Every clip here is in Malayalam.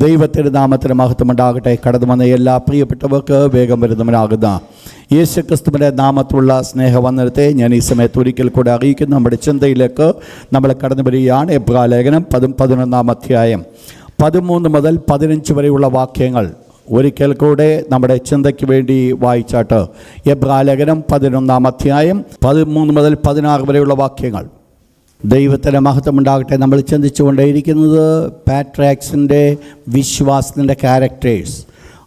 ദൈവത്തിൻ്റെ നാമത്തിന് മഹത്വമുണ്ടാകട്ടെ. കടന്നു വന്ന എല്ലാ പ്രിയപ്പെട്ടവർക്ക് വേഗം വരുന്നവനാകുന്ന യേശുക്രിസ്തുവിൻ്റെ നാമത്തിലുള്ള സ്നേഹവന്ദനത്തെ ഞാൻ ഈ സമയത്ത് ഒരിക്കൽ കൂടെ അറിയിക്കുന്നു. നമ്മുടെ ചിന്തയിലേക്ക് നമ്മൾ കടന്നു വരികയാണ്. എബ്രായലേഖനം 11-ാം അധ്യായം 13 മുതൽ 15 വരെയുള്ള വാക്യങ്ങൾ ഒരിക്കൽ കൂടെ നമ്മുടെ ചിന്തയ്ക്ക് വേണ്ടി വായിച്ചാട്ട്. എബ്രായലേഖനം 11-ാം അധ്യായം 13 മുതൽ 16 വരെയുള്ള വാക്യങ്ങൾ. ദൈവത്തിൻ്റെ മഹത്വമുണ്ടാകട്ടെ. നമ്മൾ ചിന്തിച്ചുകൊണ്ടേയിരിക്കുന്നത് പാട്രിയാക്സിൻ്റെ വിശ്വാസത്തിൻ്റെ ക്യാരക്ടേഴ്സ്.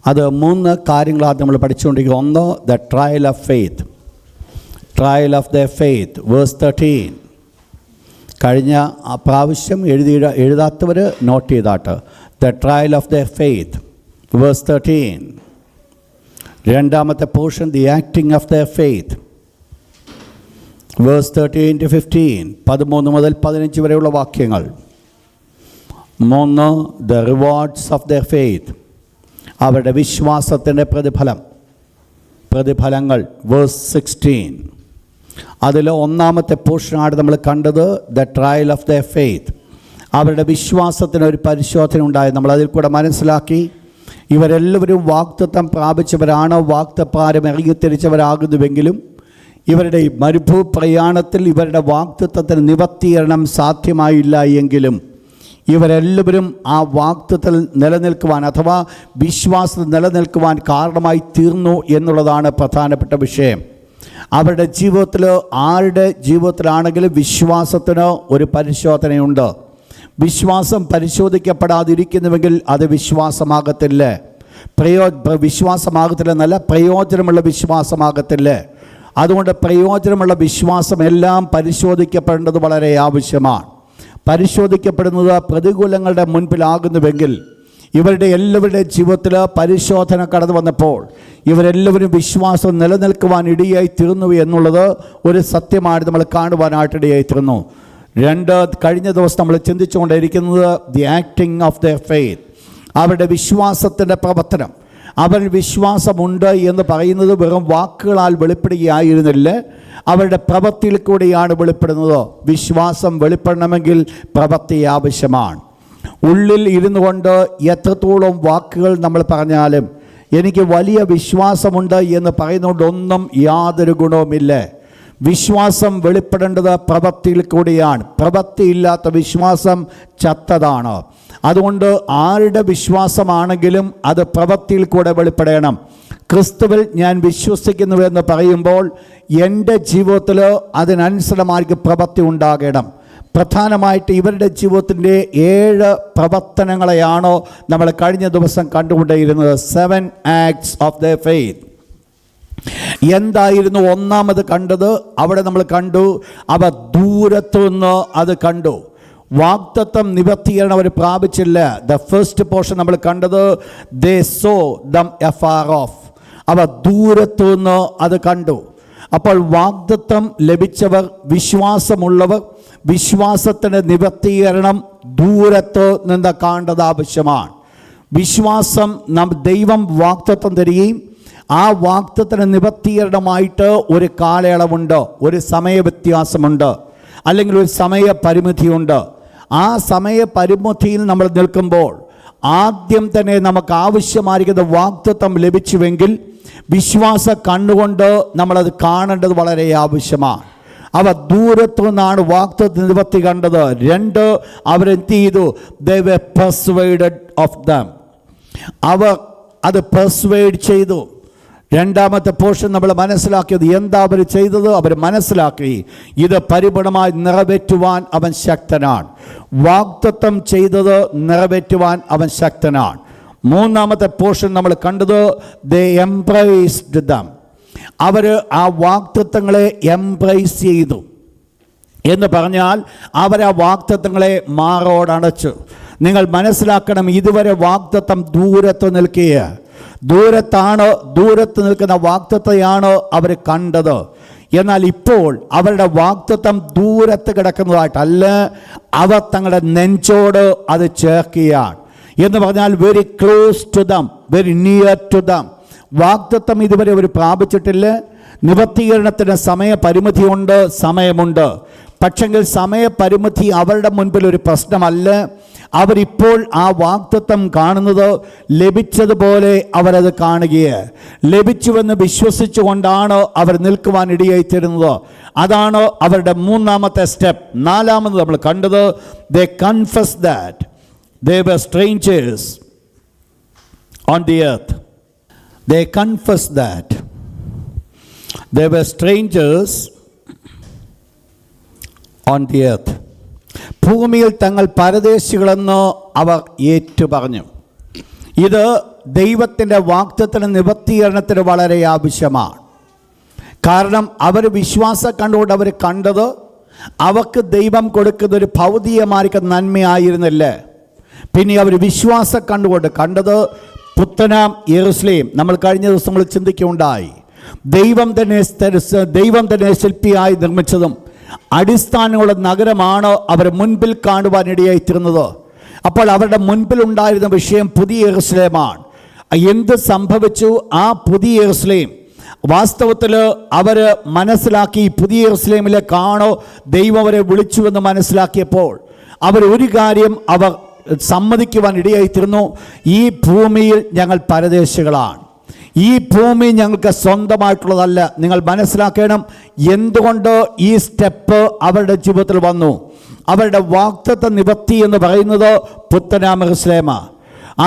അത് 3 കാര്യങ്ങളാണ് നമ്മൾ പഠിച്ചുകൊണ്ടിരിക്കുന്നത്. ഒന്ന്, the trial of faith, trial of the faith, verse 13. കഴിഞ്ഞ പ്രാവശ്യം എഴുതാത്തവർ നോട്ട് ചെയ്താട്ട്. The trial of the faith, verse 13. രണ്ടാമത്തെ portion, the acting of the faith, verse 13 to 15, 13 മുതൽ 15 വരെയുള്ള വാക്യങ്ങൾ. 3, the rewards of the faith, അവരുടെ വിശ്വാസത്തിൻ്റെ പ്രതിഫലങ്ങൾ, വേഴ്സ് 16. അതിൽ ഒന്നാമത്തെ പോർഷനാണ് നമ്മൾ കണ്ടത്, the trial of the faith. അവരുടെ വിശ്വാസത്തിനൊരു പരിശോധന ഉണ്ടായി. നമ്മളതിൽ കൂടെ മനസ്സിലാക്കി ഇവരെല്ലാവരും വാഗ്ദത്തം പ്രാപിച്ചവരാണ്, വാഗ്ദപ്പാരം ഇറങ്ങിത്തിരിച്ചവരാകുന്നുവെങ്കിലും ഇവരുടെ മരുഭൂപ്രയാണത്തിൽ ഇവരുടെ വാഗ്ദത്തത്തിന് നിവർത്തീകരണം സാധ്യമായില്ല എങ്കിലും ഇവരെല്ലാവരും ആ വാഗ്ദത്തത്തിൽ നിലനിൽക്കുവാൻ അഥവാ വിശ്വാസത്തിൽ നിലനിൽക്കുവാൻ കാരണമായി തീർന്നു എന്നുള്ളതാണ് പ്രധാനപ്പെട്ട വിഷയം. അവരുടെ ജീവിതത്തിൽ, ആരുടെ ജീവിതത്തിലാണെങ്കിലും വിശ്വാസത്തിന് ഒരു പരിശോധനയുണ്ട്. വിശ്വാസം പരിശോധിക്കപ്പെടാതിരിക്കുന്നുവെങ്കിൽ അത് വിശ്വാസമാകത്തില്ല. വിശ്വാസമാകത്തില്ലെന്നല്ല, പ്രയോജനമുള്ള വിശ്വാസമാകത്തില്ല. അതുകൊണ്ട് പ്രയോജനമുള്ള വിശ്വാസം എല്ലാം പരിശോധിക്കപ്പെടേണ്ടത് വളരെ ആവശ്യമാണ്. പരിശോധിക്കപ്പെടുന്നത് പ്രതികൂലങ്ങളുടെ മുൻപിലാകുന്നുവെങ്കിൽ ഇവരുടെ എല്ലാവരുടെയും ജീവിതത്തിൽ പരിശോധന കടന്നു വന്നപ്പോൾ ഇവരെല്ലാവരും വിശ്വാസം നിലനിൽക്കുവാൻ ഇടയായി തീർന്നു എന്നുള്ളത് ഒരു സത്യമാണ് നമ്മൾ കാണുവാനായിട്ട് ഇടയായി തീർന്നു. 2, കഴിഞ്ഞ ദിവസം നമ്മൾ ചിന്തിച്ചുകൊണ്ടിരിക്കുന്നത് the acting of the faith, അവരുടെ വിശ്വാസത്തിൻ്റെ പ്രവർത്തനം. അവർ വിശ്വാസമുണ്ട് എന്ന് പറയുന്നത് വെറും വാക്കുകളാൽ വെളിപ്പെടുകയായിരുന്നില്ല, അവരുടെ പ്രവൃത്തിയിൽ കൂടിയാണ് വെളിപ്പെടുന്നത്. വിശ്വാസം വെളിപ്പെടണമെങ്കിൽ പ്രവൃത്തി ആവശ്യമാണ്. ഉള്ളിൽ ഇരുന്നു കൊണ്ട് എത്രത്തോളം വാക്കുകൾ നമ്മൾ പറഞ്ഞാലും എനിക്ക് വലിയ വിശ്വാസമുണ്ട് എന്ന് പറയുന്നതുകൊണ്ടൊന്നും യാതൊരു ഗുണവുമില്ല. വിശ്വാസം വെളിപ്പെടേണ്ടത് പ്രവൃത്തിയിൽ കൂടിയാണ്. പ്രവൃത്തിയില്ലാത്ത വിശ്വാസം ചത്തതാണ്. അതുകൊണ്ട് ആരുടെ വിശ്വാസമാണെങ്കിലും അത് പ്രവൃത്തിയിൽ കൂടെ വെളിപ്പെടണം. ക്രിസ്തുവിൽ ഞാൻ വിശ്വസിക്കുന്നുവെന്ന് പറയുമ്പോൾ എൻ്റെ ജീവിതത്തിൽ അതിനനുസൃതമായിട്ട് പ്രവൃത്തി ഉണ്ടാകണം. പ്രധാനമായിട്ട് ഇവരുടെ ജീവിതത്തിൻ്റെ 7 പ്രവർത്തനങ്ങളെയാണോ നമ്മൾ കഴിഞ്ഞ ദിവസം കണ്ടുകൊണ്ടേയിരുന്നത്. 7 ആക്ട്സ് ഓഫ് ദ ഫെയ്ത്ത്. എന്തായിരുന്നു ഒന്നാമത് കണ്ടത്? അവിടെ നമ്മൾ കണ്ടു, അവ ദൂരത്തുനിന്ന് അത് കണ്ടു. വാഗ്ദത്തം നിവർത്തീകരണം അവർ പ്രാപിച്ചില്ല. ദ ഫസ്റ്റ് പോർഷൻ നമ്മൾ കണ്ടത്, ദേ സോ ദം അഫാർ ഓഫ്, അവ ദൂരത്തുനിന്ന് അത് കണ്ടു. അപ്പോൾ വാഗ്ദത്തം ലഭിച്ചവർ, വിശ്വാസമുള്ളവർ, വിശ്വാസത്തിൻ്റെ നിവർത്തീകരണം ദൂരത്ത് നിന്ന് കാണേണ്ടത് ആവശ്യമാണ്. വിശ്വാസം ദൈവം വാഗ്ദത്തം തരികയും ആ വാഗ്ദത്തത്തിന് നിവർത്തീകരണമായിട്ട് ഒരു കാലയളവുണ്ട്, ഒരു സമയവ്യത്യാസമുണ്ട്, അല്ലെങ്കിൽ ഒരു സമയപരിമിതിയുണ്ട്. ആ സമയപരിമിതിയിൽ നമ്മൾ നിൽക്കുമ്പോൾ ആദ്യം തന്നെ നമുക്ക് ആവശ്യമായിരിക്കുന്ന വാഗ്ദത്തം ലഭിച്ചുവെങ്കിൽ വിശ്വാസ കണ്ണുകൊണ്ട് നമ്മളത് കാണേണ്ടത് വളരെ ആവശ്യമാണ്. അവ ദൂരത്തു നിന്നാണ് വാഗ്ദത്ത നിവർത്തി കണ്ടത്. 2, അവരെന്ത് ചെയ്തു? they were persuaded of them, അവർ അത് പെർസ്വേഡ് ചെയ്തു. രണ്ടാമത്തെ പോർഷൻ നമ്മൾ മനസ്സിലാക്കിയത് എന്താ അവർ ചെയ്തത്? അവർ മനസ്സിലാക്കി ഇത് പരിപൂർണമായി നിറവേറ്റുവാൻ അവൻ ശക്തനാണ്. വാഗ്ദത്തം ചെയ്തത് നിറവേറ്റുവാൻ അവൻ ശക്തനാണ്. മൂന്നാമത്തെ പോർഷൻ നമ്മൾ കണ്ടത്, they embraced them, അവർ ആ വാഗ്ദത്തങ്ങളെ എംബ്രേസ് ചെയ്തു. എന്ന് പറഞ്ഞാൽ അവർ ആ വാഗ്ദത്തങ്ങളെ മാറോടണച്ചു. നിങ്ങൾ മനസ്സിലാക്കണം, ഇതുവരെ വാഗ്ദത്തം ദൂരത്ത് നിൽക്കുക, ദൂരത്ത് നിൽക്കുന്ന വാഗ്ദത്തയാണ് അവർ കണ്ടത്. എന്നാൽ ഇപ്പോൾ അവരുടെ വാഗ്ദത്തം ദൂരത്ത് കിടക്കുന്നതായിട്ടല്ല, അവർ തങ്ങളുടെ നെഞ്ചോട് അത് ചേർക്കുകയാണ്. എന്ന് പറഞ്ഞാൽ very close to them, very near to them. വാഗ്ദത്തം ഇതുവരെ അവർ പ്രാപിച്ചിട്ടില്ല. നിവർത്തീകരണത്തിന് സമയപരിമിതിയുണ്ട്, സമയമുണ്ട്. പക്ഷെങ്കിൽ സമയപരിമിതി അവരുടെ മുൻപിൽ ഒരു പ്രശ്നമല്ല. അവരിപ്പോൾ ആ വാഗ്ദത്തം കാണുന്നത് ലഭിച്ചതുപോലെ അവരത് കാണുകയാണ്. ലഭിച്ചുവെന്ന് വിശ്വസിച്ചുകൊണ്ടാണ് അവർ നിൽക്കുവാൻ ഇടയായിത്തീരുന്നത്. അതാണ് അവരുടെ മൂന്നാമത്തെ സ്റ്റെപ്പ്. നാലാമത് നമ്മൾ കണ്ടത്, they confess that they were strangers on the earth. They confess that they were strangers on the earth. ഭൂമിയിൽ തങ്ങൾ പരദേശികളെന്ന് അവർ ഏറ്റുപറഞ്ഞു. ഇത് ദൈവത്തിൻ്റെ വാഗ്ദത്തത്തിന് നിവർത്തീകരണത്തിന് വളരെ ആവശ്യമാണ്. കാരണം അവർ വിശ്വാസം കണ്ടുകൊണ്ട് അവർ കണ്ടത് അവർക്ക് ദൈവം കൊടുക്കുന്ന ഒരു ഭൗതികമായിരിക്കുന്ന നന്മയായിരുന്നില്ല. പിന്നെ അവർ വിശ്വാസം കണ്ടുകൊണ്ട് കണ്ടത് പുത്തനാം യെരുശലേം. നമ്മൾ കഴിഞ്ഞ ദിവസങ്ങളിൽ ചിന്തിക്കുകയുണ്ടായി. ദൈവം തന്നെ ശില്പിയായി നിർമ്മിച്ചതും അടിസ്ഥാനമുള്ള നഗരമാണ് അവർ മുൻപിൽ കാണുവാനിടയായിത്തീർന്നത്. അപ്പോൾ അവരുടെ മുൻപിലുണ്ടായിരുന്ന വിഷയം പുതിയ യെരുശലേമാണ്. എന്ത് സംഭവിച്ചു? ആ പുതിയ യെരുശലേം വാസ്തവത്തിൽ അവർ മനസ്സിലാക്കി, പുതിയ യെരുശലേമിലേക്കാണോ ദൈവം അവരെ വിളിച്ചുവെന്ന് മനസ്സിലാക്കിയപ്പോൾ അവർ ഒരു കാര്യം അവർ സമ്മതിക്കുവാൻ ഇടയായിത്തീർന്നു. ഈ ഭൂമിയിൽ ഞങ്ങൾ പരദേശികളാണ്, ഈ ഭൂമി ഞങ്ങൾക്ക് സ്വന്തമായിട്ടുള്ളതല്ല. നിങ്ങൾ മനസ്സിലാക്കണം എന്തുകൊണ്ട് ഈ സ്റ്റെപ്പ് അവരുടെ ജീവിതത്തിൽ വന്നു. അവരുടെ വാഗ്ദത്ത നിവർത്തി എന്ന് പറയുന്നത് പുത്തനാം യെരുശലേമാണ്.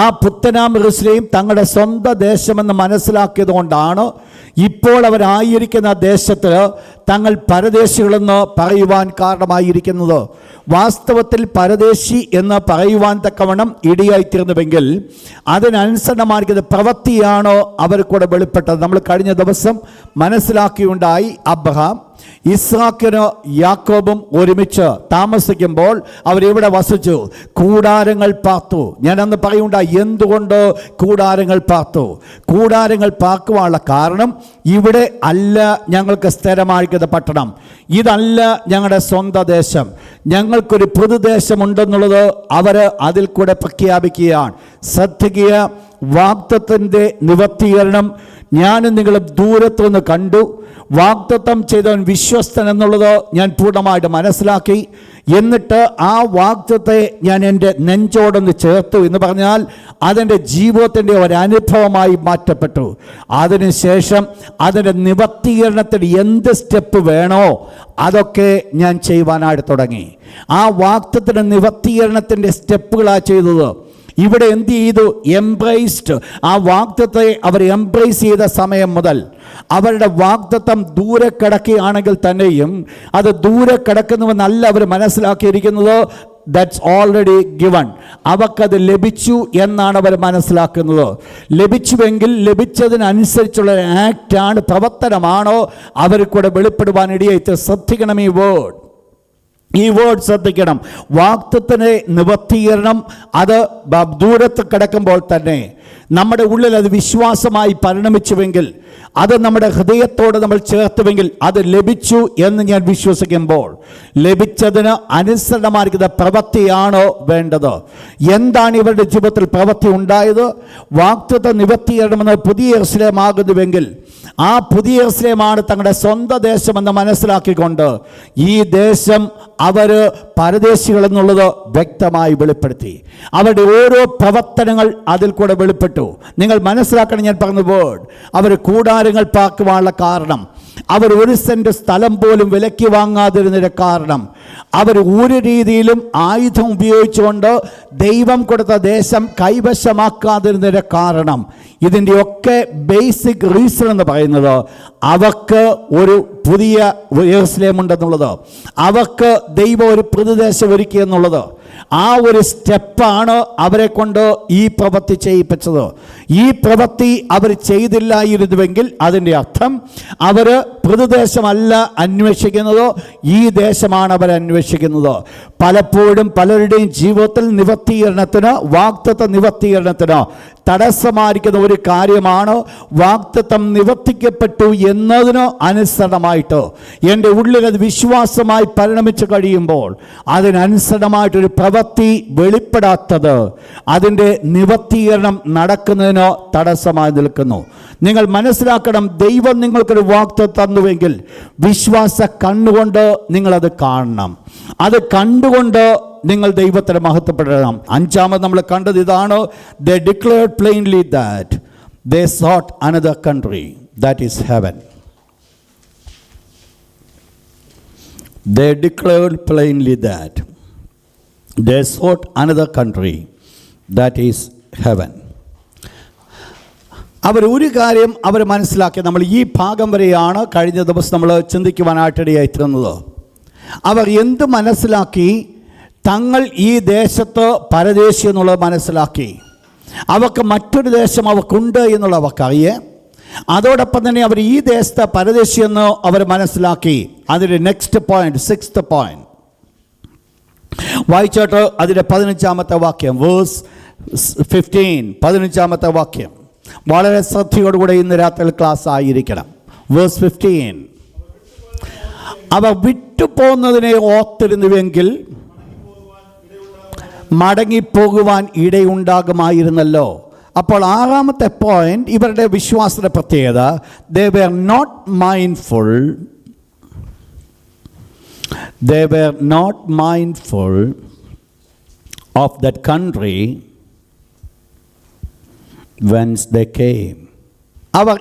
ആ പുത്തനാം യെരുശലേം തങ്ങളുടെ സ്വന്തം ദേശമെന്ന് മനസ്സിലാക്കിയത് കൊണ്ടാണ് ഇപ്പോൾ അവരായിരിക്കുന്ന ദേശത്ത് തങ്ങൾ പരദേശികളെന്ന് പറയുവാൻ കാരണമായിരിക്കുന്നത്. വാസ്തവത്തിൽ പരദേശി എന്ന് പറയുവാൻ തക്കവണ്ണം ഇടയായിത്തീർന്നുവെങ്കിൽ അതിനനുസരണമായിരിക്കുന്ന പ്രവൃത്തിയാണോ അവർക്കൂടെ വെളിപ്പെട്ടത്. നമ്മൾ കഴിഞ്ഞ ദിവസം മനസ്സിലാക്കിയുണ്ടായി, അബ്രഹാം ഇസ്ഹാക്കിന് യാക്കോബും ഒരുമിച്ച് താമസിക്കുമ്പോൾ അവരെവിടെ വസിച്ചു? കൂടാരങ്ങൾ പാർത്തു. ഞാൻ അന്ന് പറയുണ്ടായി എന്തുകൊണ്ട് കൂടാരങ്ങൾ പാർത്തു. കൂടാരങ്ങൾ പാർക്കുവാനുള്ള കാരണം ഇവിടെ അല്ല ഞങ്ങൾക്ക് സ്ഥിരമായിരിക്കുന്ന പട്ടണം, ഇതല്ല ഞങ്ങളുടെ സ്വന്തം ദേശം, ഞങ്ങൾക്കൊരു പൊതുദേശമുണ്ടെന്നുള്ളത് അവർ അതിൽ കൂടെ പ്രഖ്യാപിക്കുകയാണ്. ശ്രദ്ധിക്കുക, വാഗ്ദത്തത്തിൻ്റെ നിവർത്തീകരണം ഞാനും നിങ്ങളും ദൂരത്തു നിന്ന് കണ്ടു. വാഗ്ദത്തം ചെയ്തവൻ വിശ്വസ്തൻ എന്നുള്ളത് ഞാൻ പൂർണ്ണമായിട്ട് മനസ്സിലാക്കി. എന്നിട്ട് ആ വാഗ്ദത്തത്തെ ഞാൻ എൻ്റെ നെഞ്ചോടൊന്ന് ചേർത്തു എന്ന് പറഞ്ഞാൽ അതെൻ്റെ ജീവിതത്തിൻ്റെ ഒരനുഭവമായി മാറ്റപ്പെട്ടു. അതിനുശേഷം അതിൻ്റെ നിവർത്തീകരണത്തിന് എന്ത് സ്റ്റെപ്പ് വേണോ അതൊക്കെ ഞാൻ ചെയ്യുവാനായിട്ട് തുടങ്ങി. ആ വാഗ്ദത്തത്തിൻ്റെ നിവർത്തീകരണത്തിൻ്റെ സ്റ്റെപ്പുകളാണ് ചെയ്തത്. ഇവിടെ എന്ത് ചെയ്തു? എംബ്രേസ്ഡ്. ആ വാഗ്ദത്തത്തെ അവർ എംബ്രേസ് ചെയ്ത സമയം മുതൽ അവരുടെ വാഗ്ദത്തം ദൂരെ കിടക്കുകയാണെങ്കിൽ തന്നെയും അത് ദൂരെ കിടക്കുന്നുവെന്നല്ല അവർ മനസ്സിലാക്കിയിരിക്കുന്നത്. That's already given. അവർക്കത് ലഭിച്ചു എന്നാണ് അവർ മനസ്സിലാക്കുന്നത്. ലഭിച്ചുവെങ്കിൽ ലഭിച്ചതിനനുസരിച്ചുള്ള ആക്റ്റാണ്, പ്രവർത്തനമാണോ അവർക്കൂടെ വെളിപ്പെടുവാനിടയായിട്ട്. ശ്രദ്ധിക്കണം ഈ വേർഡ് ശ്രദ്ധിക്കണം. വാഗ്ദത്തത്തിൻ്റെ നിവർത്തീകരണം അത് ദൂരത്ത് കിടക്കുമ്പോൾ തന്നെ നമ്മുടെ ഉള്ളിൽ അത് വിശ്വാസമായി പരിണമിച്ചുവെങ്കിൽ, അത് നമ്മുടെ ഹൃദയത്തോട് നമ്മൾ ചേർത്തുവെങ്കിൽ അത് ലഭിച്ചു എന്ന് ഞാൻ വിശ്വസിക്കുമ്പോൾ ലഭിച്ചതിന് അനുസരണമായിരിക്കുന്ന പ്രവൃത്തിയാണോ വേണ്ടത്? എന്താണ് ഇവരുടെ ജീവിതത്തിൽ പ്രവൃത്തി ഉണ്ടായത്? വാഗ്ദത്ത നിവർത്തീകരണമെന്ന് പുതിയ യെരുശലേമാകുന്നുവെങ്കിൽ ആ പുതിയ യെരുശലേമാണ് തങ്ങളുടെ സ്വന്തം ദേശമെന്ന് മനസ്സിലാക്കിക്കൊണ്ട് ഈ ദേശം അവർ പരദേശികളെന്നുള്ളത് വ്യക്തമായി വെളിപ്പെടുത്തി. അവരുടെ ഓരോ പ്രവർത്തനങ്ങൾ അതിൽ കൂടെ വെളിപ്പെട്ടു. നിങ്ങൾ മനസ്സിലാക്കണം ഞാൻ പറഞ്ഞ വേർഡ്. അവർ കൂടാരങ്ങൾ പാർക്കുവാനുള്ള കാരണം, അവർ ഒരു സെന്റ് സ്ഥലം പോലും വിലയ്ക്ക് വാങ്ങാതിരുന്നതിൻ്റെ കാരണം, അവർ ഒരു രീതിയിലും ആയുധം ഉപയോഗിച്ചുകൊണ്ട് ദൈവം കൊടുത്ത ദേശം കൈവശമാക്കാതിരുന്നതിൻ്റെ കാരണം, ഇതിൻ്റെയൊക്കെ ബേസിക് റീസൺ എന്ന് പറയുന്നത് അവർക്ക് ഒരു പുതിയ യെരുശലേം ഉണ്ടെന്നുള്ളത്, അവർക്ക് ദൈവം ഒരു പുതുദേശം ഒരുക്കി എന്നുള്ളത്. ആ ഒരു സ്റ്റെപ്പാണ് അവരെ കൊണ്ട് ഈ പ്രവൃത്തി ചെയ്യിപ്പിച്ചത്. ഈ പ്രവൃത്തി അവർ ചെയ്തില്ലായിരുന്നുവെങ്കിൽ അതിൻ്റെ അർത്ഥം അവർ പുതുദേശമല്ല അന്വേഷിക്കുന്നത്, ഈ ദേശമാണ് അവർ അന്വേഷിക്കുന്നത്. പലപ്പോഴും പലരുടെയും ജീവിതത്തിൽ നിവർത്തീകരണത്തിന്, വാഗ്ദത്ത നിവർത്തീകരണത്തിന് തടസ്സമായിരിക്കുന്ന ഒരു കാര്യമാണ് വാഗ്ദത്തം നിവർത്തിക്കപ്പെട്ടു എന്നതിന് അനുസരണമായിട്ട് എൻ്റെ ഉള്ളിൽ അത് വിശ്വാസമായി പരിണമിച്ച് കഴിയുമ്പോൾ അതിനനുസരണമായിട്ടൊരു പ്രവൃത്തി വെളിപ്പെടാത്തത് അതിൻ്റെ നിവർത്തീകരണം നടക്കുന്നതിനോ തടസ്സമായി നിൽക്കുന്നു. നിങ്ങൾ മനസ്സിലാക്കണം, ദൈവം നിങ്ങൾക്കൊരു വാഗ്ദത്തം തന്നുവെങ്കിൽ വിശ്വാസ കണ്ണുകൊണ്ട് നിങ്ങളത് കാണണം. അത് കണ്ടുകൊണ്ട് നിങ്ങൾ ദൈവത്തെ മഹത്വപ്പെടണം. അഞ്ചാമത് നമ്മൾ കണ്ടത് ഇതാണ്. They declared plainly that they sought another country, that is heaven. They declared plainly that they sought another country, that is heaven. അവർ ഒരു കാര്യം അവർ മനസ്സിലാക്കി. നമ്മൾ ഈ ഭാഗം വരെയാണ് കഴിഞ്ഞ ദിവസം നമ്മൾ ചിന്തിക്കുവാനായിട്ടിടയായി തീർന്നത്. അവർ എന്ത് മനസ്സിലാക്കി? തങ്ങൾ ഈ ദേശത്ത് പരദേശി എന്നുള്ളത് മനസ്സിലാക്കി. അവർക്ക് മറ്റൊരു ദേശം അവർക്കുണ്ട് എന്നുള്ളത് അവർക്കറിയേ. അതോടൊപ്പം തന്നെ അവർ ഈ ദേശത്തെ പരദേശി എന്ന് അവർ മനസ്സിലാക്കി. അതിൻ്റെ നെക്സ്റ്റ് പോയിന്റ്, 6th പോയിന്റ് വായിച്ചോട്ട്. അതിൻ്റെ 15ാമത്തെ വാക്യം, വേഴ്സ് 15, 15ാമത്തെ വാക്യം വളരെ ശ്രദ്ധയോടുകൂടെ ഇന്ന് രാത്രി ക്ലാസ് ആയിരിക്കണം. വേഴ്സ് 15, അവർ വിട്ടുപോകുന്നതിനെ ഓർത്തിരുന്നുവെങ്കിൽ മടങ്ങിപ്പോകുവാൻ ഇടയുണ്ടാകുമായിരുന്നല്ലോ. അപ്പോൾ 6ാമത്തെ പോയിന്റ് ഇവരുടെ വിശ്വാസത്തിന്റെ പ്രത്യേകത, they were not mindful of that country whence they came. അവർ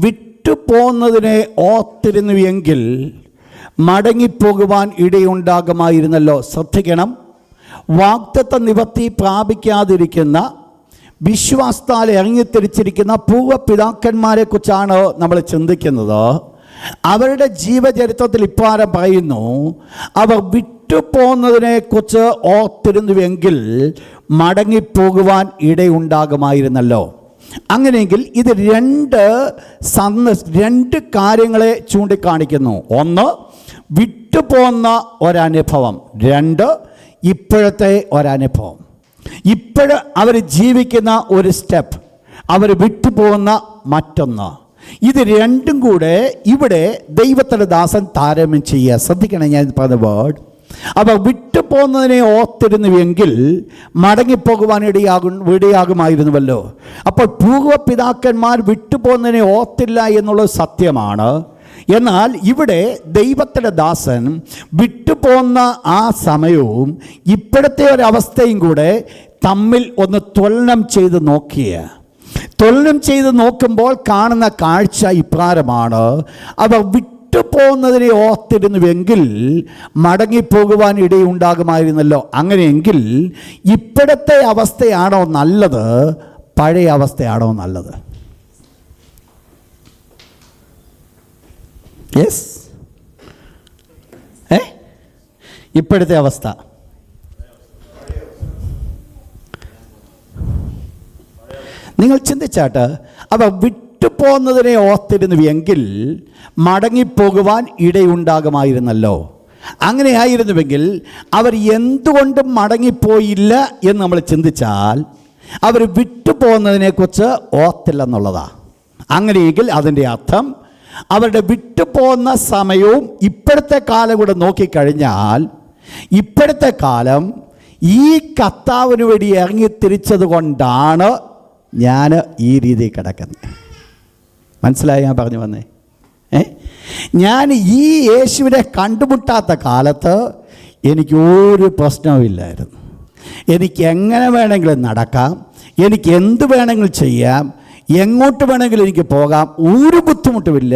വിട്ടുപോകുന്നതിനെ ഓർത്തിരുന്നു എങ്കിൽ മടങ്ങിപ്പോകുവാൻ ഇടയുണ്ടാകുമായിരുന്നല്ലോ. ശ്രദ്ധിക്കണം, വാഗ്ദത്ത നിവൃത്തി പ്രാപിക്കാതിരിക്കുന്ന, വിശ്വാസത്താൽ ഇറങ്ങിത്തിരിച്ചിരിക്കുന്ന പൂർവ്വപിതാക്കന്മാരെ കുറിച്ചാണ് നമ്മൾ ചിന്തിക്കുന്നത്. അവരുടെ ജീവചരിത്രത്തിൽ ഇപ്രകാരം പറയുന്നു, അവർ വിട്ടുപോകുന്നതിനെക്കുറിച്ച് ഓർത്തിരുന്നുവെങ്കിൽ മടങ്ങിപ്പോകുവാൻ ഇടയുണ്ടാകുമായിരുന്നല്ലോ. അങ്ങനെയെങ്കിൽ ഇത് രണ്ട് കാര്യങ്ങളെ ചൂണ്ടിക്കാണിക്കുന്നു. ഒന്ന്, വിട്ടുപോകുന്ന ഒരനുഭവം. രണ്ട്, ഇപ്പോഴത്തെ ഒരനുഭവം. ഇപ്പോഴ് അവർ ജീവിക്കുന്ന ഒരു സ്റ്റെപ്പ്, അവർ വിട്ടുപോകുന്ന മറ്റൊന്ന്. ഇത് രണ്ടും കൂടെ ഇവിടെ ദൈവത്തിൻ്റെ ദാസൻ താരതമ്യം ചെയ്യുക. ശ്രദ്ധിക്കണം, ഞാൻ പറഞ്ഞ വേർഡ്. അവർ വിട്ടുപോകുന്നതിനെ ഓർത്തിരുന്നുവെങ്കിൽ മടങ്ങിപ്പോകുവാൻ ഇടയാകുമായിരുന്നുവല്ലോ. അപ്പോൾ പൂർവ്വപിതാക്കന്മാർ വിട്ടുപോകുന്നതിനെ ഓർത്തില്ല എന്നുള്ളത് സത്യമാണ്. എന്നാൽ ഇവിടെ ദൈവത്തിൻ്റെ ദാസൻ വിട്ടുപോകുന്ന ആ സമയവും ഇപ്പോഴത്തെ ഒരവസ്ഥയും കൂടെ തമ്മിൽ ഒന്ന് തുലനം ചെയ്ത് നോക്കുമ്പോൾ കാണുന്ന കാഴ്ച ഇപ്രകാരമാണ്. അവർ വിട്ടുപോകുന്നതിനെ ഓർത്തിരുന്നുവെങ്കിൽ മടങ്ങിപ്പോകുവാൻ ഇടയുണ്ടാകുമായിരുന്നല്ലോ. അങ്ങനെയെങ്കിൽ ഇപ്പോഴത്തെ അവസ്ഥയാണോ നല്ലത്, പഴയ അവസ്ഥയാണോ നല്ലത്? യെസ്, ഇപ്പോഴത്തെ അവസ്ഥ. നിങ്ങൾ ചിന്തിച്ചാട്ട്, അവ വിട്ടുപോകുന്നതിനെ ഓർത്തിരുന്നുവെങ്കിൽ മടങ്ങിപ്പോകുവാൻ ഇടയുണ്ടാകുമായിരുന്നല്ലോ. അങ്ങനെയായിരുന്നുവെങ്കിൽ അവർ എന്തുകൊണ്ടും മടങ്ങിപ്പോയില്ല എന്ന് നമ്മൾ ചിന്തിച്ചാൽ അവർ വിട്ടുപോകുന്നതിനെക്കുറിച്ച് ഓർത്തില്ലെന്നുള്ളതാണ്. അങ്ങനെയെങ്കിൽ അതിൻ്റെ അർത്ഥം അവരുടെ വിട്ടുപോകുന്ന സമയവും ഇപ്പോഴത്തെ കാലം കൂടെ നോക്കിക്കഴിഞ്ഞാൽ ഇപ്പോഴത്തെ കാലം ഈ കർത്താവിന് വേണ്ടി ഇറങ്ങിത്തിരിച്ചത് കൊണ്ടാണ് ഞാൻ ഈ രീതിയിൽ കിടക്കുന്നത്. മനസ്സിലായി ഞാൻ പറഞ്ഞു വന്നേ? ഞാൻ ഈ യേശുവിനെ കണ്ടുമുട്ടാത്ത കാലത്ത് എനിക്ക് ഒരു പ്രശ്നവുമില്ലായിരുന്നു. എനിക്ക് എങ്ങനെ വേണമെങ്കിലും നടക്കാം, എനിക്ക് എന്ത് വേണമെങ്കിലും ചെയ്യാം, എങ്ങോട്ട് വേണമെങ്കിലും എനിക്ക് പോകാം, ഒരു ബുദ്ധിമുട്ടുമില്ല.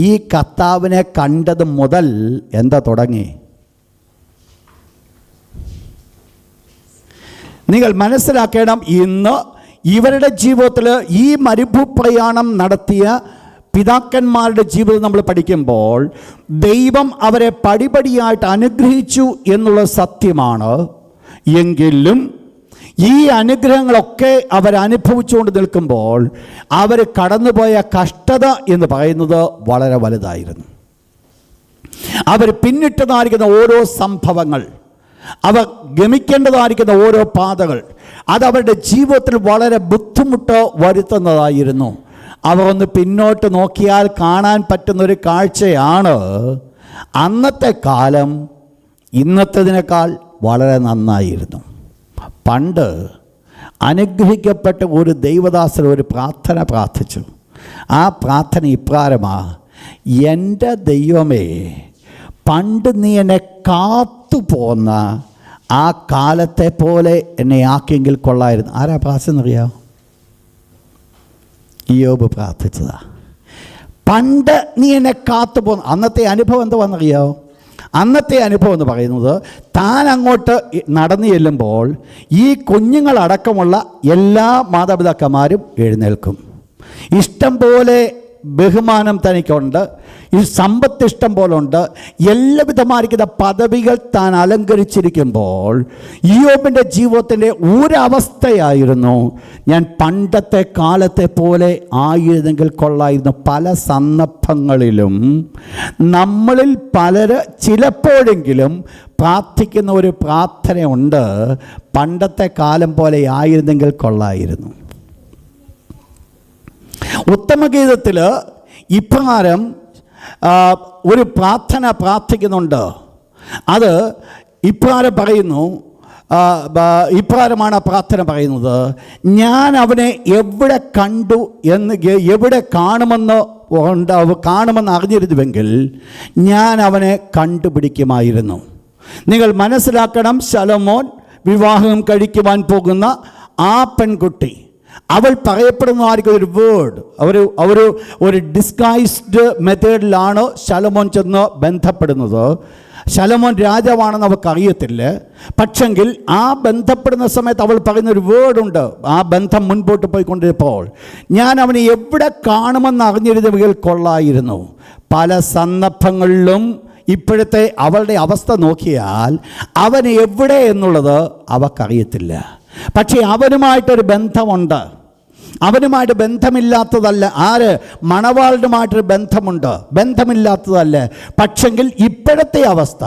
ഈ കർത്താവിനെ കണ്ടത് മുതൽ എന്താ തുടങ്ങി? നിങ്ങൾ മനസ്സിലാക്കണം, ഇന്ന് ഇവരുടെ ജീവിതത്തിൽ ഈ മരുഭൂപ്രയാണം നടത്തിയ പിതാക്കന്മാരുടെ ജീവിതം നമ്മൾ പഠിക്കുമ്പോൾ ദൈവം അവരെ പടിപടിയായിട്ട് അനുഗ്രഹിച്ചു എന്നുള്ള സത്യമാണ്. എങ്കിലും ഈ അനുഗ്രഹങ്ങളൊക്കെ അവരനുഭവിച്ചുകൊണ്ട് നിൽക്കുമ്പോൾ അവർ കടന്നുപോയ കഷ്ടത എന്ന് പറയുന്നത് വളരെ വലുതായിരുന്നു. അവർ പിന്നിട്ടതായിരിക്കുന്ന ഓരോ സംഭവങ്ങൾ, അവർ ഗമിക്കേണ്ടതായിരിക്കുന്ന ഓരോ പാതകൾ, അതവരുടെ ജീവിതത്തിൽ വളരെ ബുദ്ധിമുട്ട് വരുത്തുന്നതായിരുന്നു. അവർ ഒന്ന് പിന്നോട്ട് നോക്കിയാൽ കാണാൻ പറ്റുന്നൊരു കാഴ്ചയാണ് അന്നത്തെ കാലം ഇന്നത്തേതിനേക്കാൾ വളരെ നന്നായിരുന്നു. പണ്ട് അനുഗ്രഹിക്കപ്പെട്ട ഒരു ദൈവദാസൻ ഒരു പ്രാർത്ഥന പ്രാർത്ഥിച്ചു. ആ പ്രാർത്ഥന ഇപ്രകാരമാ: എൻ്റെ ദൈവമേ, പണ്ട് നീ എന്നെ കാത്തുപോന്ന ആ കാലത്തെ പോലെ എന്നെ ആക്കിയെങ്കിൽ കൊള്ളായിരുന്നു. ആരാ പ്രാർത്ഥിച്ചെന്നറിയാമോ? ഇയ്യോബ് പ്രാർത്ഥിച്ചതാ. പണ്ട് നീ എന്നെ കാത്തു പോന്നു. അന്നത്തെ അനുഭവം എന്താണെന്നറിയാമോ? അന്നത്തെ അനുഭവം എന്ന് പറയുന്നത്, താൻ അങ്ങോട്ട് നടന്നു ചെല്ലുമ്പോൾ ഈ കുഞ്ഞുങ്ങളടക്കമുള്ള എല്ലാ മാതാപിതാക്കന്മാരും എഴുന്നേൽക്കും. ഇഷ്ടം പോലെ ബഹുമാനം തനിക്കുണ്ട്, ഈ സമ്പത്ത് ഇഷ്ടം പോലെ ഉണ്ട്, എല്ലാവിധമായിരിക്കുന്ന പദവികൾ താൻ അലങ്കരിച്ചിരിക്കുമ്പോൾ ഇയ്യോബിൻ്റെ ജീവിതത്തിൻ്റെ ഒരവസ്ഥയായിരുന്നു, ഞാൻ പണ്ടത്തെ കാലത്തെ പോലെ ആയിരുന്നെങ്കിൽ കൊള്ളായിരുന്നു. പല സന്ദർഭങ്ങളിലും നമ്മളിൽ പലര് ചിലപ്പോഴെങ്കിലും പ്രാർത്ഥിക്കുന്ന ഒരു പ്രാർത്ഥനയുണ്ട്, പണ്ടത്തെ കാലം പോലെ ആയിരുന്നെങ്കിൽ കൊള്ളായിരുന്നു. ഉത്തമഗീതത്തിൽ ഇപ്രകാരം ഒരു പ്രാർത്ഥന പ്രാർത്ഥിക്കുന്നുണ്ട്. അത് ഇപ്രകാരം പറയുന്നു, ഇപ്രകാരമാണ് പ്രാർത്ഥന പറയുന്നത്: ഞാൻ അവനെ എവിടെ കണ്ടു എന്ന്, എവിടെ കാണുമെന്ന് അറിഞ്ഞിരുന്നുവെങ്കിൽ ഞാൻ അവനെ കണ്ടുപിടിക്കുമായിരുന്നു. നിങ്ങൾ മനസ്സിലാക്കണം, ശലോമോൻ വിവാഹം കഴിക്കുവാൻ പോകുന്ന ആ പെൺകുട്ടി, അവൾ പറയപ്പെടുന്നതായിരിക്കും ഒരു വേർഡ്, ഒരു ഡിസ്ഗൈസ്ഡ് മെത്തേഡിലാണ് ശലോമോൻ ചെന്ന് ബന്ധപ്പെടുന്നത്. ശലോമോൻ രാജാവാണെന്ന് അവൾക്കറിയത്തില്ല. പക്ഷെങ്കിൽ ആ ബന്ധപ്പെടുന്ന സമയത്ത് അവൾ പറയുന്നൊരു വേർഡുണ്ട്. ആ ബന്ധം മുൻപോട്ട് പോയിക്കൊണ്ടിരുന്നപ്പോൾ, ഞാൻ അവനെ എവിടെ കാണുമെന്ന് അറിഞ്ഞിരുന്നെങ്കിൽ കൊള്ളായിരുന്നു. പല സന്ദർഭങ്ങളിലും ഇപ്പോഴത്തെ അവളുടെ അവസ്ഥ നോക്കിയാൽ അവൻ എവിടെ എന്നുള്ളത് അവൾക്കറിയത്തില്ല. പക്ഷേ അവനുമായിട്ടൊരു ബന്ധമുണ്ട്. അവനുമായിട്ട് ബന്ധമില്ലാത്തതല്ല. ആര്? മണവാളനുമായിട്ടൊരു ബന്ധമുണ്ട്, ബന്ധമില്ലാത്തതല്ല. പക്ഷെങ്കിൽ ഇപ്പോഴത്തെ അവസ്ഥ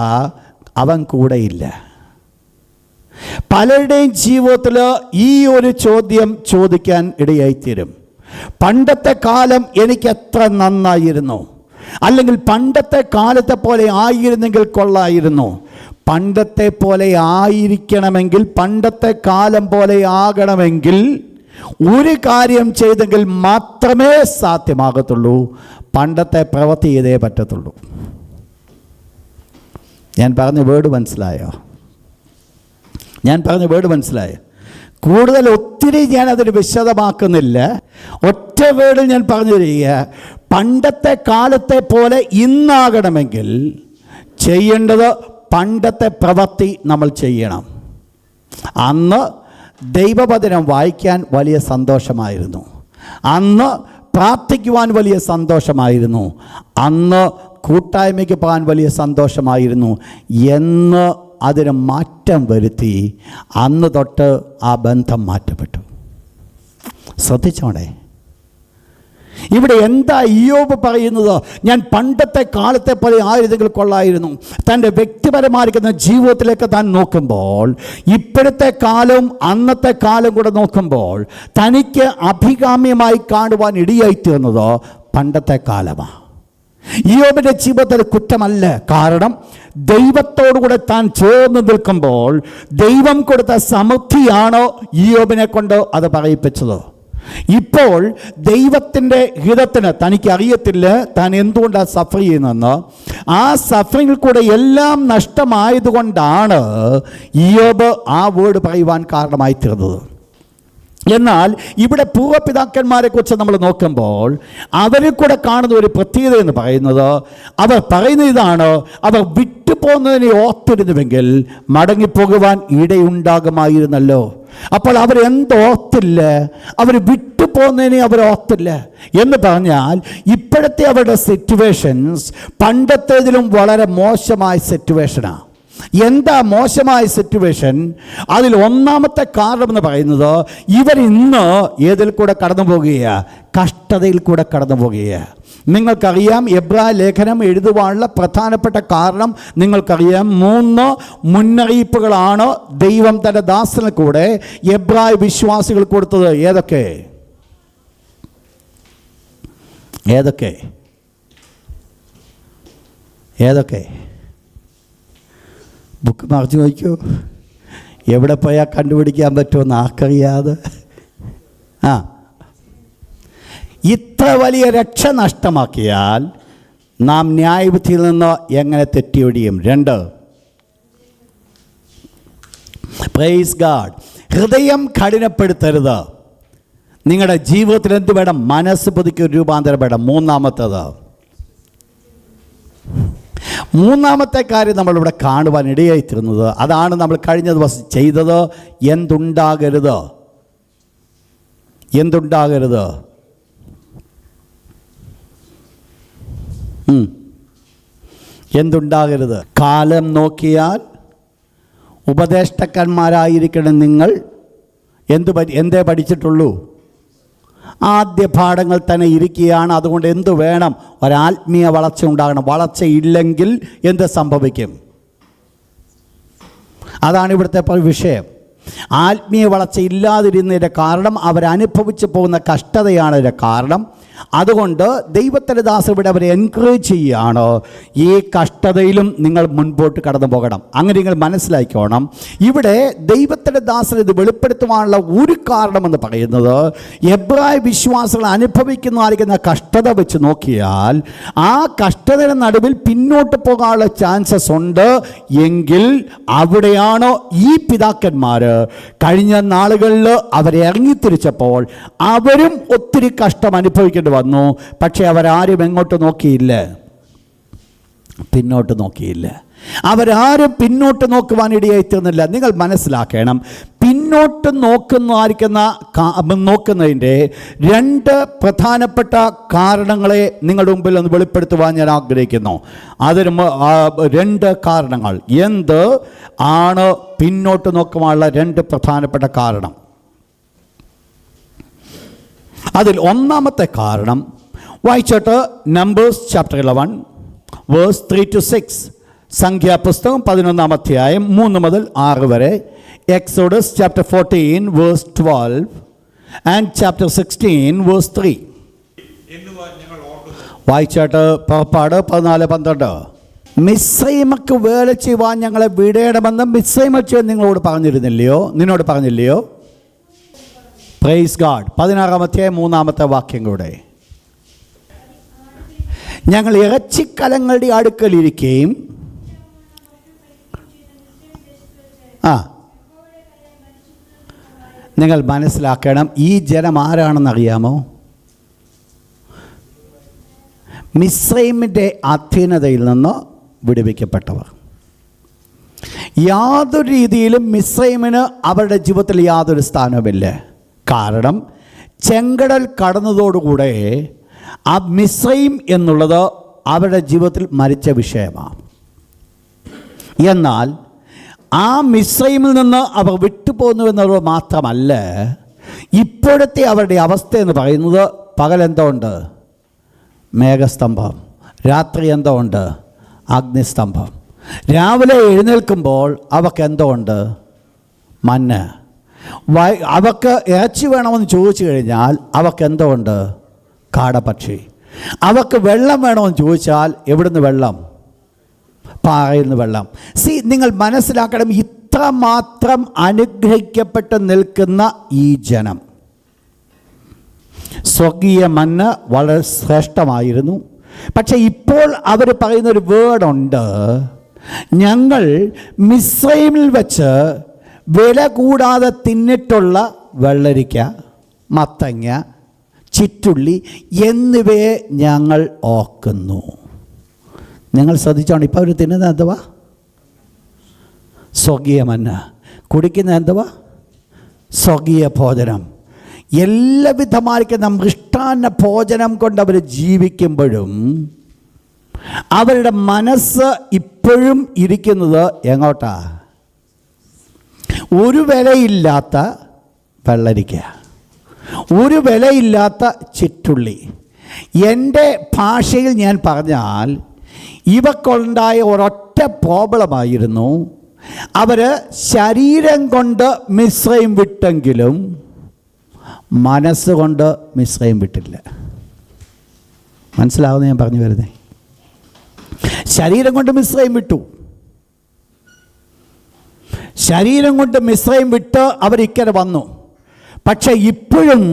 അവൻ കൂടെയില്ല. പലരുടെയും ജീവിതത്തിൽ ഈ ഒരു ചോദ്യം ചോദിക്കാൻ ഇടയായിത്തീരും. പണ്ടത്തെ കാലം എനിക്ക് എത്ര നന്നായിരുന്നു, അല്ലെങ്കിൽ പണ്ടത്തെ കാലത്തെ പോലെ ആയിരുന്നെങ്കിൽ കൊള്ളായിരുന്നു. പണ്ടത്തെ പോലെ ആയിരിക്കണമെങ്കിൽ, പണ്ടത്തെ കാലം പോലെ ആകണമെങ്കിൽ ഒരു കാര്യം ചെയ്തെങ്കിൽ മാത്രമേ സാധ്യമാകത്തുള്ളൂ. പണ്ടത്തെ പ്രവൃത്തി ചെയ്തേ പറ്റത്തുള്ളൂ. ഞാൻ പറഞ്ഞ വേർഡ് മനസ്സിലായോ? ഞാൻ പറഞ്ഞ വേർഡ് മനസ്സിലായോ? കൂടുതൽ ഒത്തിരി ഞാനതിന് വിശദമാക്കുന്നില്ല. ഒറ്റ വേർഡിൽ ഞാൻ പറഞ്ഞു തരിക, പണ്ടത്തെ കാലത്തെ പോലെ ഇന്നാകണമെങ്കിൽ ചെയ്യേണ്ടത് പണ്ടത്തെ പ്രവൃത്തി നമ്മൾ ചെയ്യണം. അന്ന് ദൈവവചനം വായിക്കാൻ വലിയ സന്തോഷമായിരുന്നു, അന്ന് പ്രാർത്ഥിക്കുവാൻ വലിയ സന്തോഷമായിരുന്നു, അന്ന് കൂട്ടായ്മയ്ക്ക് പോകാൻ വലിയ സന്തോഷമായിരുന്നു എന്ന് അതിന് മാറ്റം വരുത്തി അന്ന് തൊട്ട് ആ ബന്ധം മാറ്റപ്പെട്ടു. ശ്രദ്ധിച്ചോണേ, ഇവിടെ എന്താ ഇയ്യോബ് പറയുന്നത്? ഞാൻ പണ്ടത്തെ കാലത്തെ പോലെ ആയിരുന്നെങ്കിൽ കൊള്ളായിരുന്നു. തൻ്റെ വ്യക്തിപരമായിരിക്കുന്ന ജീവിതത്തിലേക്ക് താൻ നോക്കുമ്പോൾ, ഇപ്പോഴത്തെ കാലവും അന്നത്തെ കാലം കൂടെ നോക്കുമ്പോൾ, തനിക്ക് അഭികാമ്യമായി കാണുവാൻ ഇടയായിത്തീർന്നത് പണ്ടത്തെ കാലമാണ്. ഇയ്യോബിൻ്റെ ജീവിതത്തിൽ കുറ്റമല്ല. കാരണം ദൈവത്തോടുകൂടെ താൻ ചേർന്ന് നിൽക്കുമ്പോൾ ദൈവം കൊടുത്ത സമൃദ്ധിയാണോ ഇയ്യോബിനെ കൊണ്ട് അത് പറയിപ്പിച്ചത്. ഇപ്പോൾ ദൈവത്തിൻ്റെ ഹിതത്തിന് തനിക്ക് അറിയത്തില്ല താൻ എന്തുകൊണ്ടാണ് സഫർ ചെയ്യുന്നതെന്ന്. ആ സഫറിങ്ങിൽ കൂടെ എല്ലാം നഷ്ടമായതുകൊണ്ടാണ് ഇയ്യോബ് ആ വേർഡ് പറയുവാൻ കാരണമായി തീർന്നത്. എന്നാൽ ഇവിടെ പൂർവ്വപിതാക്കന്മാരെ കുറിച്ച് നമ്മൾ നോക്കുമ്പോൾ അവരിൽ കൂടെ കാണുന്ന ഒരു പ്രത്യേകത എന്ന് പറയുന്നത്, അവർ പറയുന്ന ഇതാണ്: അവർ വിട്ടുപോകുന്നതിനെ ഓർത്തിരുന്നുവെങ്കിൽ മടങ്ങിപ്പോകുവാൻ ഇടയുണ്ടാകുമായിരുന്നല്ലോ. അപ്പോൾ അവരെന്തോർത്തില്ല? അവർ വിട്ടുപോകുന്നതിനെ അവർ ഓർത്തില്ല എന്ന് പറഞ്ഞാൽ, ഇപ്പോഴത്തെ അവരുടെ സിറ്റുവേഷൻസ് പണ്ടത്തേതിലും വളരെ മോശമായ സിറ്റുവേഷനാണ്. എന്താ മോശമായ സിറ്റുവേഷൻ? അതിൽ ഒന്നാമത്തെ കാരണം എന്ന് പറയുന്നത്, ഇവരിന്ന് ഏതിൽ കൂടെ കടന്നു പോകുകയാണ്? കഷ്ടതയിൽ കൂടെ കടന്നു പോകുകയാണ്. നിങ്ങൾക്കറിയാം, എബ്രായ ലേഖനം എഴുതുവാനുള്ള പ്രധാനപ്പെട്ട കാരണം നിങ്ങൾക്കറിയാം. 3 മുന്നറിയിപ്പുകളാണ് ദൈവം തൻ്റെ ദാസന് കൂടെ എബ്രായ വിശ്വാസികൾ കൊടുത്തത്. ഏതൊക്കെ? ഏതൊക്കെ? ഏതൊക്കെ? ബുക്ക് മറിച്ച് നോക്കൂ, എവിടെ പോയാൽ കണ്ടുപിടിക്കാൻ പറ്റുമെന്ന് ആർക്കറിയാതെ. ഇത്ര വലിയ രക്ഷ നഷ്ടമാക്കിയാൽ നാം ന്യായവിധിയിൽ നിന്ന് എങ്ങനെ തെറ്റിയൊടിയും? 2, പ്രൈസ് ഗാഡ്. ഹൃദയം കഠിനപ്പെടുത്തരുത്. നിങ്ങളുടെ ജീവിതത്തിൽ എന്ത് വേണം? മനസ്സ് പുതുക്കി രൂപാന്തരം വേണം. മൂന്നാമത്തെ കാര്യം നമ്മളിവിടെ കാണുവാൻ ഇടയായിത്തീരുന്നത്, അതാണ് നമ്മൾ കഴിഞ്ഞ ദിവസം ചെയ്തത്. എന്തുണ്ടാകരുത്? എന്തുണ്ടാകരുത്? കാലം നോക്കിയാൽ ഉപദേഷ്ടാക്കന്മാരായിരിക്കണം നിങ്ങൾ. എന്തേ പഠിച്ചിട്ടുള്ളൂ? ആദ്യ പാഠങ്ങൾ തന്നെ ഇരിക്കുകയാണ്. അതുകൊണ്ട് എന്തു വേണം? ഒരാത്മീയ വളർച്ച ഉണ്ടാകണം. വളർച്ചയില്ലെങ്കിൽ എന്ത് സംഭവിക്കും? അതാണ് ഇവിടുത്തെ വിഷയം. ആത്മീയ വളർച്ച ഇല്ലാതിരുന്നതിൻ്റെ കാരണം അവരനുഭവിച്ചു പോകുന്ന കഷ്ടതയാണ് ഇതിൻ്റെ കാരണം. അതുകൊണ്ട് ദൈവത്തിൻ്റെ ദാസൻ ഇവിടെ അവരെ എൻകറേജ് ചെയ്യുകയാണ്, ഈ കഷ്ടതയിലും നിങ്ങൾ മുൻപോട്ട് കടന്നു പോകണം. അങ്ങനെ നിങ്ങൾ മനസ്സിലാക്കിക്കോണം. ഇവിടെ ദൈവത്തിൻ്റെ ദാസൻ ഇത് വെളിപ്പെടുത്തുവാനുള്ള ഒരു കാരണമെന്ന് പറയുന്നത്, എബ്രായ വിശ്വാസികൾ അനുഭവിക്കുന്ന കഷ്ടത വെച്ച് നോക്കിയാൽ ആ കഷ്ടതയുടെ നടുവിൽ പിന്നോട്ട് പോകാനുള്ള ചാൻസസ് ഉണ്ട് എങ്കിൽ അവിടെയാണ് ഈ പിതാക്കന്മാർ കഴിഞ്ഞ നാളുകളിൽ അവരെ ഇറങ്ങിത്തിരിച്ചപ്പോൾ അവരും ഒത്തിരി കഷ്ടം അനുഭവിക്കേണ്ടി വന്നു. പക്ഷെ അവരാരും എങ്ങോട്ട് നോക്കിയില്ല? പിന്നോട്ട് നോക്കിയില്ല. അവരാരും പിന്നോട്ട് നോക്കുവാൻ ഇടയായിത്തീർന്നില്ല. നിങ്ങൾ മനസ്സിലാക്കണം, പിന്നോട്ട് നോക്കുന്നതിൻ്റെ രണ്ട് പ്രധാനപ്പെട്ട കാരണങ്ങളെ നിങ്ങളുടെ മുമ്പിൽ ഒന്ന് വെളിപ്പെടുത്തുവാൻ ഞാൻ ആഗ്രഹിക്കുന്നു. അതിന് രണ്ട് കാരണങ്ങൾ. എന്ത് ആണ് പിന്നോട്ട് നോക്കുവാനുള്ള രണ്ട് പ്രധാനപ്പെട്ട കാരണം? അതിൽ ഒന്നാമത്തെ കാരണം വായിച്ചോട്ട്, നമ്പേഴ്സ് ചാപ്റ്റർ 11 വേഴ്സ് 3-6, സംഖ്യാപുസ്തകം 11-ാം അധ്യായം 3 മുതൽ 6 വരെ, Exodus chapter 14 verse 12 and chapter 16 verse 3. വായിച്ചോട്ട്, പുറപ്പാട് 14-12. മിസ്രൈമക്ക് വേല ചെയ്യുവാൻ ഞങ്ങളെ വിടയണമെന്ന് മിസ്രൈമ നിങ്ങളോട് പറഞ്ഞിരുന്നില്ലയോ? നിന്നോട് പറഞ്ഞില്ലയോ? Praise God. 16-ാം അധ്യായം 3-ാമത്തെ വാക്യം കൂടെ, ഞങ്ങൾ ഇറച്ചിക്കലങ്ങളുടെ അടുക്കലിരിക്കുകയും നിങ്ങൾ മനസ്സിലാക്കണം, ഈ ജനം ആരാണെന്നറിയാമോ? മിസ്രൈമിൻ്റെ അധീനതയിൽ നിന്ന് വിടുവിക്കപ്പെട്ടവർ. യാതൊരു രീതിയിലും മിസ്രൈമിന് അവരുടെ ജീവിതത്തിൽ യാതൊരു സ്ഥാനവുമില്ല. കാരണം ചെങ്കടൽ കടന്നതോടുകൂടെ ആ മിസ്രൈം എന്നുള്ളത് അവരുടെ ജീവിതത്തിൽ മരിച്ച വിഷയമാണ്. എന്നാൽ ആ മിസ്രൈമിൽ നിന്ന് അവർ വിട്ടുപോകുന്നു എന്നുള്ളത് മാത്രമല്ല, ഇപ്പോഴത്തെ അവരുടെ അവസ്ഥ എന്ന് പറയുന്നത്, പകൽ എന്തോ ഉണ്ട്? മേഘസ്തംഭം. രാത്രി എന്തോ ഉണ്ട്? അഗ്നിസ്തംഭം. രാവിലെ എഴുന്നേൽക്കുമ്പോൾ അവർക്ക് എന്തോ ഉണ്ട്? മഞ്ഞ്. അവർക്ക് ഇറച്ചി വേണമെന്ന് ചോദിച്ചു കഴിഞ്ഞാൽ അവർക്ക് എന്തോ ഉണ്ട്? കാടപ്പക്ഷി. അവർക്ക് വെള്ളം വേണമെന്ന് ചോദിച്ചാൽ എവിടുന്ന് വെള്ളം? പാറയിൽ നിന്ന് വെള്ളം. നിങ്ങൾ മനസ്സിലാക്കണം, ഇത്രമാത്രം അനുഗ്രഹിക്കപ്പെട്ട് നിൽക്കുന്ന ഈ ജനം, സ്വർഗീയ മന്ന വളരെ ശ്രേഷ്ഠമായിരുന്നു. പക്ഷെ ഇപ്പോൾ അവർ പറയുന്നൊരു വേർഡുണ്ട്, ഞങ്ങൾ മിസ്രൈമിൽ വെച്ച് വില കൂടാതെ തിന്നിട്ടുള്ള വെള്ളരിക്ക, മത്തങ്ങ, ചിറ്റുള്ളി എന്നിവയെ ഞങ്ങൾ ഓർക്കുന്നു. നിങ്ങൾ ശ്രദ്ധിച്ചോണം, ഇപ്പോൾ അവർ തിന്നുന്നത് എന്തുവാ? സ്വർഗീയ മന്ന. കുടിക്കുന്ന എന്തുവാ? സ്വർഗീയ ഭോജനം. എല്ലാവിധമായിരിക്കുന്ന മൃഷ്ടാന്ന ഭോജനം കൊണ്ട് അവർ ജീവിക്കുമ്പോഴും അവരുടെ മനസ്സ് ഇപ്പോഴും ഇരിക്കുന്നത് എങ്ങോട്ടാ? ഒരു വിലയില്ലാത്ത വെള്ളരിക്ക, ഒരു വിലയില്ലാത്ത ചിറ്റുള്ളി. എൻ്റെ ഭാഷയിൽ ഞാൻ പറഞ്ഞാൽ ഇവക്കുണ്ടായ ഒരൊറ്റ പ്രോബ്ലമായിരുന്നു, അവർ ശരീരം കൊണ്ട് മിസ്രൈം വിട്ടെങ്കിലും മനസ്സുകൊണ്ട് മിസ്രൈം വിട്ടില്ല. മനസ്സിലാവുന്ന ഞാൻ പറഞ്ഞു വരുന്നേ. ശരീരം കൊണ്ട് മിസ്രൈം വിട്ടു, ശരീരം കൊണ്ട് മിസ്രൈം വിട്ട് അവരിക്കരെ വന്നു. പക്ഷെ ഇപ്പോഴും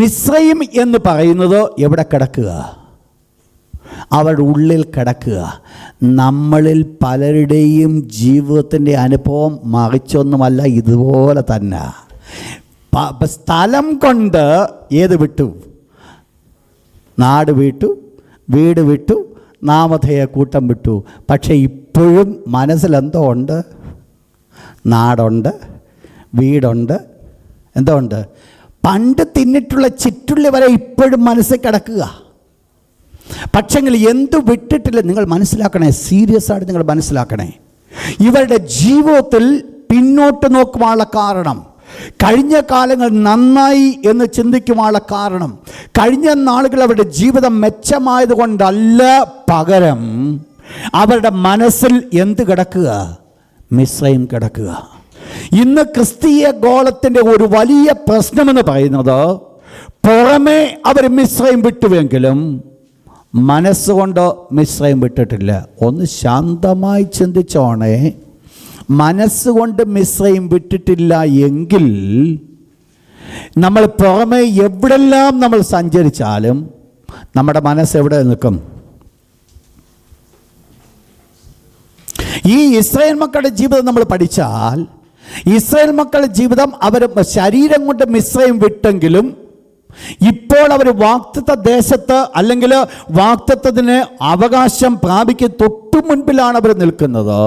മിസ്രൈം എന്ന് പറയുന്നത് എവിടെ കിടക്കുക? അവരുടെ ഉള്ളിൽ കിടക്കുക. നമ്മളിൽ പലരുടെയും ജീവിതത്തിൻ്റെ അനുഭവം മറിച്ചൊന്നുമല്ല, ഇതുപോലെ തന്നെ. സ്ഥലം കൊണ്ട് ഏത് വിട്ടു? നാട് വിട്ടു, വീട് വിട്ടു, നാമധേയ കൂട്ടം വിട്ടു. പക്ഷേ ഇപ്പോഴും മനസ്സിലെന്തോ ഉണ്ട്? നാടുണ്ട്, വീടുണ്ട്, എന്തോ ഉണ്ട്? പണ്ട് തിന്നിട്ടുള്ള ചിറ്റുള്ളി വരെ ഇപ്പോഴും മനസ്സിൽ കിടക്കുക. പക്ഷെങ്കിൽ എന്തു വിട്ടിട്ടില്ല? നിങ്ങൾ മനസ്സിലാക്കണേ, സീരിയസ് ആയിട്ട് നിങ്ങൾ മനസ്സിലാക്കണേ. ഇവരുടെ ജീവിതത്തിൽ പിന്നോട്ട് നോക്കുവാനുള്ള കാരണം, കഴിഞ്ഞ കാലങ്ങൾ നന്നായി എന്ന് ചിന്തിക്കുവാനുള്ള കാരണം, കഴിഞ്ഞ നാളുകൾ അവരുടെ ജീവിതം മെച്ചമായത് കൊണ്ടല്ല, പകരം അവരുടെ മനസ്സിൽ എന്ത് കിടക്കുക? മിസ്രൈം കിടക്കുക. ഇന്ന് ക്രിസ്തീയ ഗോളത്തിൻ്റെ ഒരു വലിയ പ്രശ്നമെന്ന് പറയുന്നത്, പുറമേ അവർ മിസ്രൈം വിട്ടുവെങ്കിലും മനസ്സുകൊണ്ട് മിസ്രൈം വിട്ടിട്ടില്ല. ഒന്ന് ശാന്തമായി ചിന്തിച്ചോണേ. മനസ്സുകൊണ്ട് മിസ്രൈം വിട്ടിട്ടില്ല എങ്കിൽ നമ്മൾ പുറമെ എവിടെല്ലാം നമ്മൾ സഞ്ചരിച്ചാലും നമ്മുടെ മനസ്സ് എവിടെ നിൽക്കും? ഈ ഇസ്രായേൽ മക്കളുടെ ജീവിതം നമ്മൾ പഠിച്ചാൽ, ഇസ്രായേൽ മക്കളുടെ ജീവിതം അവർ ശരീരം കൊണ്ട് മിസ്രൈം വിട്ടെങ്കിലും ഇപ്പോൾ അവർ വാഗ്ദത്ത ദേശത്ത്, അല്ലെങ്കിൽ വാഗ്ദത്തത്തിന് അവകാശം പ്രാപിക്കാൻ തൊട്ടു മുൻപിലാണ് അവർ നിൽക്കുന്നത്.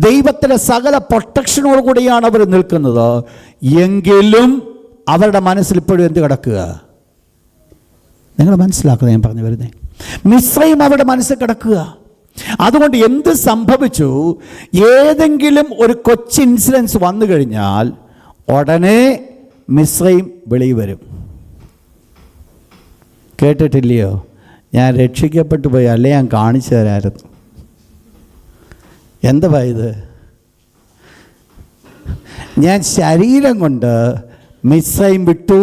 ദൈവത്തിൻ്റെ സകല പ്രൊട്ടക്ഷനോട് കൂടിയാണ് അവർ നിൽക്കുന്നത്. എങ്കിലും അവരുടെ മനസ്സിൽ ഇപ്പോഴും എന്ത് കിടക്കുക? നിങ്ങൾ മനസ്സിലാക്കുന്നത് ഞാൻ പറഞ്ഞു വരുന്നത്? മിസ്രൈം അവരുടെ മനസ്സിൽ കിടക്കുക. അതുകൊണ്ട് എന്ത് സംഭവിച്ചു? ഏതെങ്കിലും ഒരു കൊച്ചു ഇൻസിഡൻസ് വന്നു കഴിഞ്ഞാൽ ഉടനെ മിസ്രൈം വെളിയിൽ വരും. കേട്ടിട്ടില്ലയോ? ഞാൻ രക്ഷിക്കപ്പെട്ടു പോയി, അല്ലേ ഞാൻ കാണിച്ചു തരാമായിരുന്നു. എന്താ ഇത്? ഞാൻ ശരീരം കൊണ്ട് മിസ്രൈം വിട്ടു,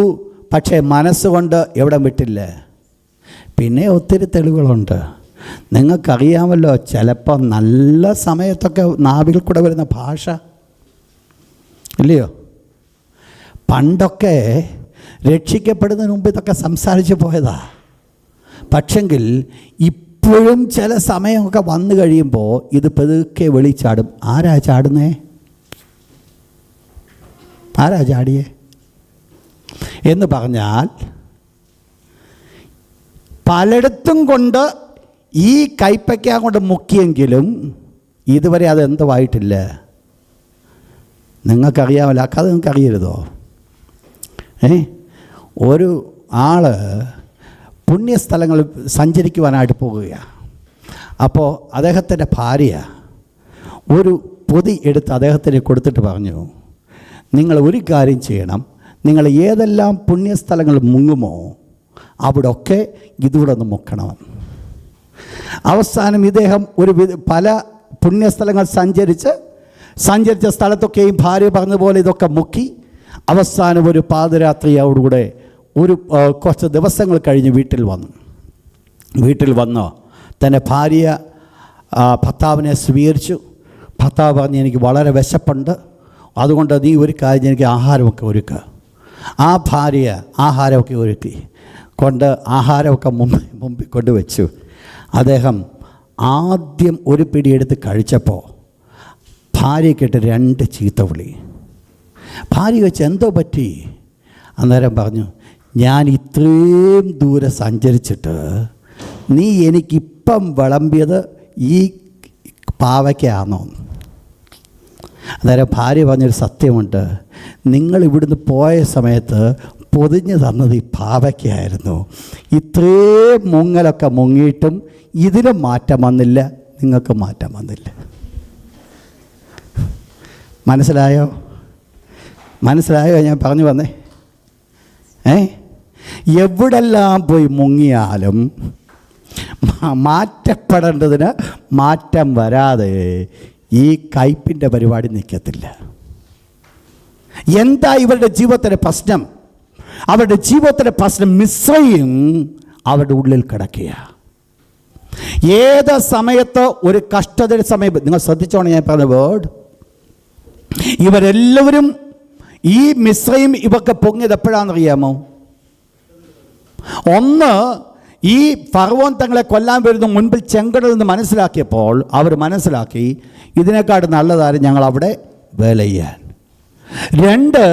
പക്ഷേ മനസ്സുകൊണ്ട് എവിടെ വിട്ടില്ല. പിന്നെ ഒത്തിരി തെളിവുകളുണ്ട്. നിങ്ങൾക്കറിയാമല്ലോ, ചിലപ്പോൾ നല്ല സമയത്തൊക്കെ നാവിൽ കൂടെ വരുന്ന ഭാഷ ഇല്ലയോ? പണ്ടൊക്കെ രക്ഷിക്കപ്പെടുന്നതിന് മുമ്പ് ഇതൊക്കെ സംസാരിച്ച് പോയതാ. പക്ഷെങ്കിൽ ഇപ്പോഴും ചില സമയമൊക്കെ വന്നു കഴിയുമ്പോൾ ഇത് പതുക്കെ വെളിച്ചാടും. ആരാ ചാടുന്നേ? ആരാ ചാടിയേ എന്ന് പറഞ്ഞാൽ, പലയിടത്തും കൊണ്ട് ഈ കൈപ്പയ്ക്ക കൊണ്ട് മുക്കിയെങ്കിലും ഇതുവരെ അതെന്തുമായിട്ടില്ല. നിങ്ങൾക്കറിയാമല്ലോ, ആ കഥ നിങ്ങൾക്കറിയരുതോ? ഒരു ആൾ പുണ്യസ്ഥലങ്ങളിൽ സഞ്ചരിക്കുവാനായിട്ട് പോകുകയാണ്. അപ്പോൾ അദ്ദേഹത്തിൻ്റെ ഭാര്യ ഒരു പൊതി എടുത്ത് അദ്ദേഹത്തിന് കൊടുത്തിട്ട് പറഞ്ഞു, നിങ്ങൾ ഒരു കാര്യം ചെയ്യണം, നിങ്ങൾ ഏതെല്ലാം പുണ്യസ്ഥലങ്ങൾ മുങ്ങുമോ അവിടെയൊക്കെ ഇതുകൂടെ ഒന്ന് മുക്കണം. അവസാനം ഇദ്ദേഹം പല പുണ്യസ്ഥലങ്ങൾ സഞ്ചരിച്ച സ്ഥലത്തൊക്കെയും ഭാര്യ പറഞ്ഞതുപോലെ ഇതൊക്കെ മുക്കി. അവസാനം ഒരു പാതിരാത്രിയോടുകൂടെ കുറച്ച് ദിവസങ്ങൾ കഴിഞ്ഞ് വീട്ടിൽ വന്ന് തൻ്റെ ഭാര്യ ഭർത്താവിനെ സ്വീകരിച്ചു. ഭർത്താവ് പറഞ്ഞ്, എനിക്ക് വളരെ വിശപ്പുണ്ട്, അതുകൊണ്ട് നീ ഒരു കാര്യം, എനിക്ക് ആഹാരമൊക്കെ ഒരുക്കുക. ആ ഭാര്യ ആഹാരമൊക്കെ ഒരുക്കി കൊണ്ട് ആഹാരമൊക്കെ മുമ്പിൽ കൊണ്ടുവച്ചു. അദ്ദേഹം ആദ്യം ഒരു പിടി എടുത്ത് കഴിച്ചപ്പോൾ ഭാര്യയ്ക്കിട്ട് 2 ചീത്തവിളി. ഭാര്യ വെച്ച്, എന്തോ പറ്റി? അന്നേരം പറഞ്ഞു, ഞാൻ ഇത്രയും ദൂരെ സഞ്ചരിച്ചിട്ട് നീ എനിക്കിപ്പം വിളമ്പിയത് ഈ പാവയ്ക്കാണോ? അന്നേരം ഭാര്യ പറഞ്ഞൊരു സത്യമുണ്ട്, നിങ്ങൾ ഇവിടുന്ന് പോയ സമയത്ത് പൊതിഞ്ഞ് തന്നത് ഈ പാവയ്ക്കായിരുന്നു. ഇത്രയും മുങ്ങലൊക്കെ മുങ്ങിയിട്ടും ഇതിന് മാറ്റം വന്നില്ല, നിങ്ങൾക്ക് മാറ്റം വന്നില്ല. മനസ്സിലായോ ഞാൻ പറഞ്ഞു വന്നേ? എവിടെല്ലാം പോയി മുങ്ങിയാലും മാറ്റപ്പെടേണ്ടതിന് മാറ്റം വരാതെ ഈ കയ്പിൻ്റെ പരിപാടി നിൽക്കത്തില്ല. എന്താ ഇവരുടെ ജീവിതത്തിൻ്റെ പ്രശ്നം? അവരുടെ ജീവിതത്തിൻ്റെ പ്രശ്നം മിസ്രൈം അവരുടെ ഉള്ളിൽ കിടക്കുക. ഏത് സമയത്ത് ഒരു കഷ്ടതയുടെ സമയം, നിങ്ങൾ ശ്രദ്ധിച്ചോണം ഞാൻ പറഞ്ഞ വേർഡ്, ഇവരെല്ലാവരും ഈ മിസ്രൈം ഇവർക്ക് പൊങ്ങിയത് എപ്പോഴാണെന്നറിയാമോ? ഒന്ന്, ഈ ഫറവോൻ തങ്ങളെ കൊല്ലാൻ വരുന്ന മുൻപിൽ ചെങ്കടൽ നിന്ന് മനസ്സിലാക്കിയപ്പോൾ അവർ മനസ്സിലാക്കി ഇതിനേക്കാൾ നല്ലതായിരുന്നു ഞങ്ങൾ അവിടെ വേല ചെയ്യാൻ. 2,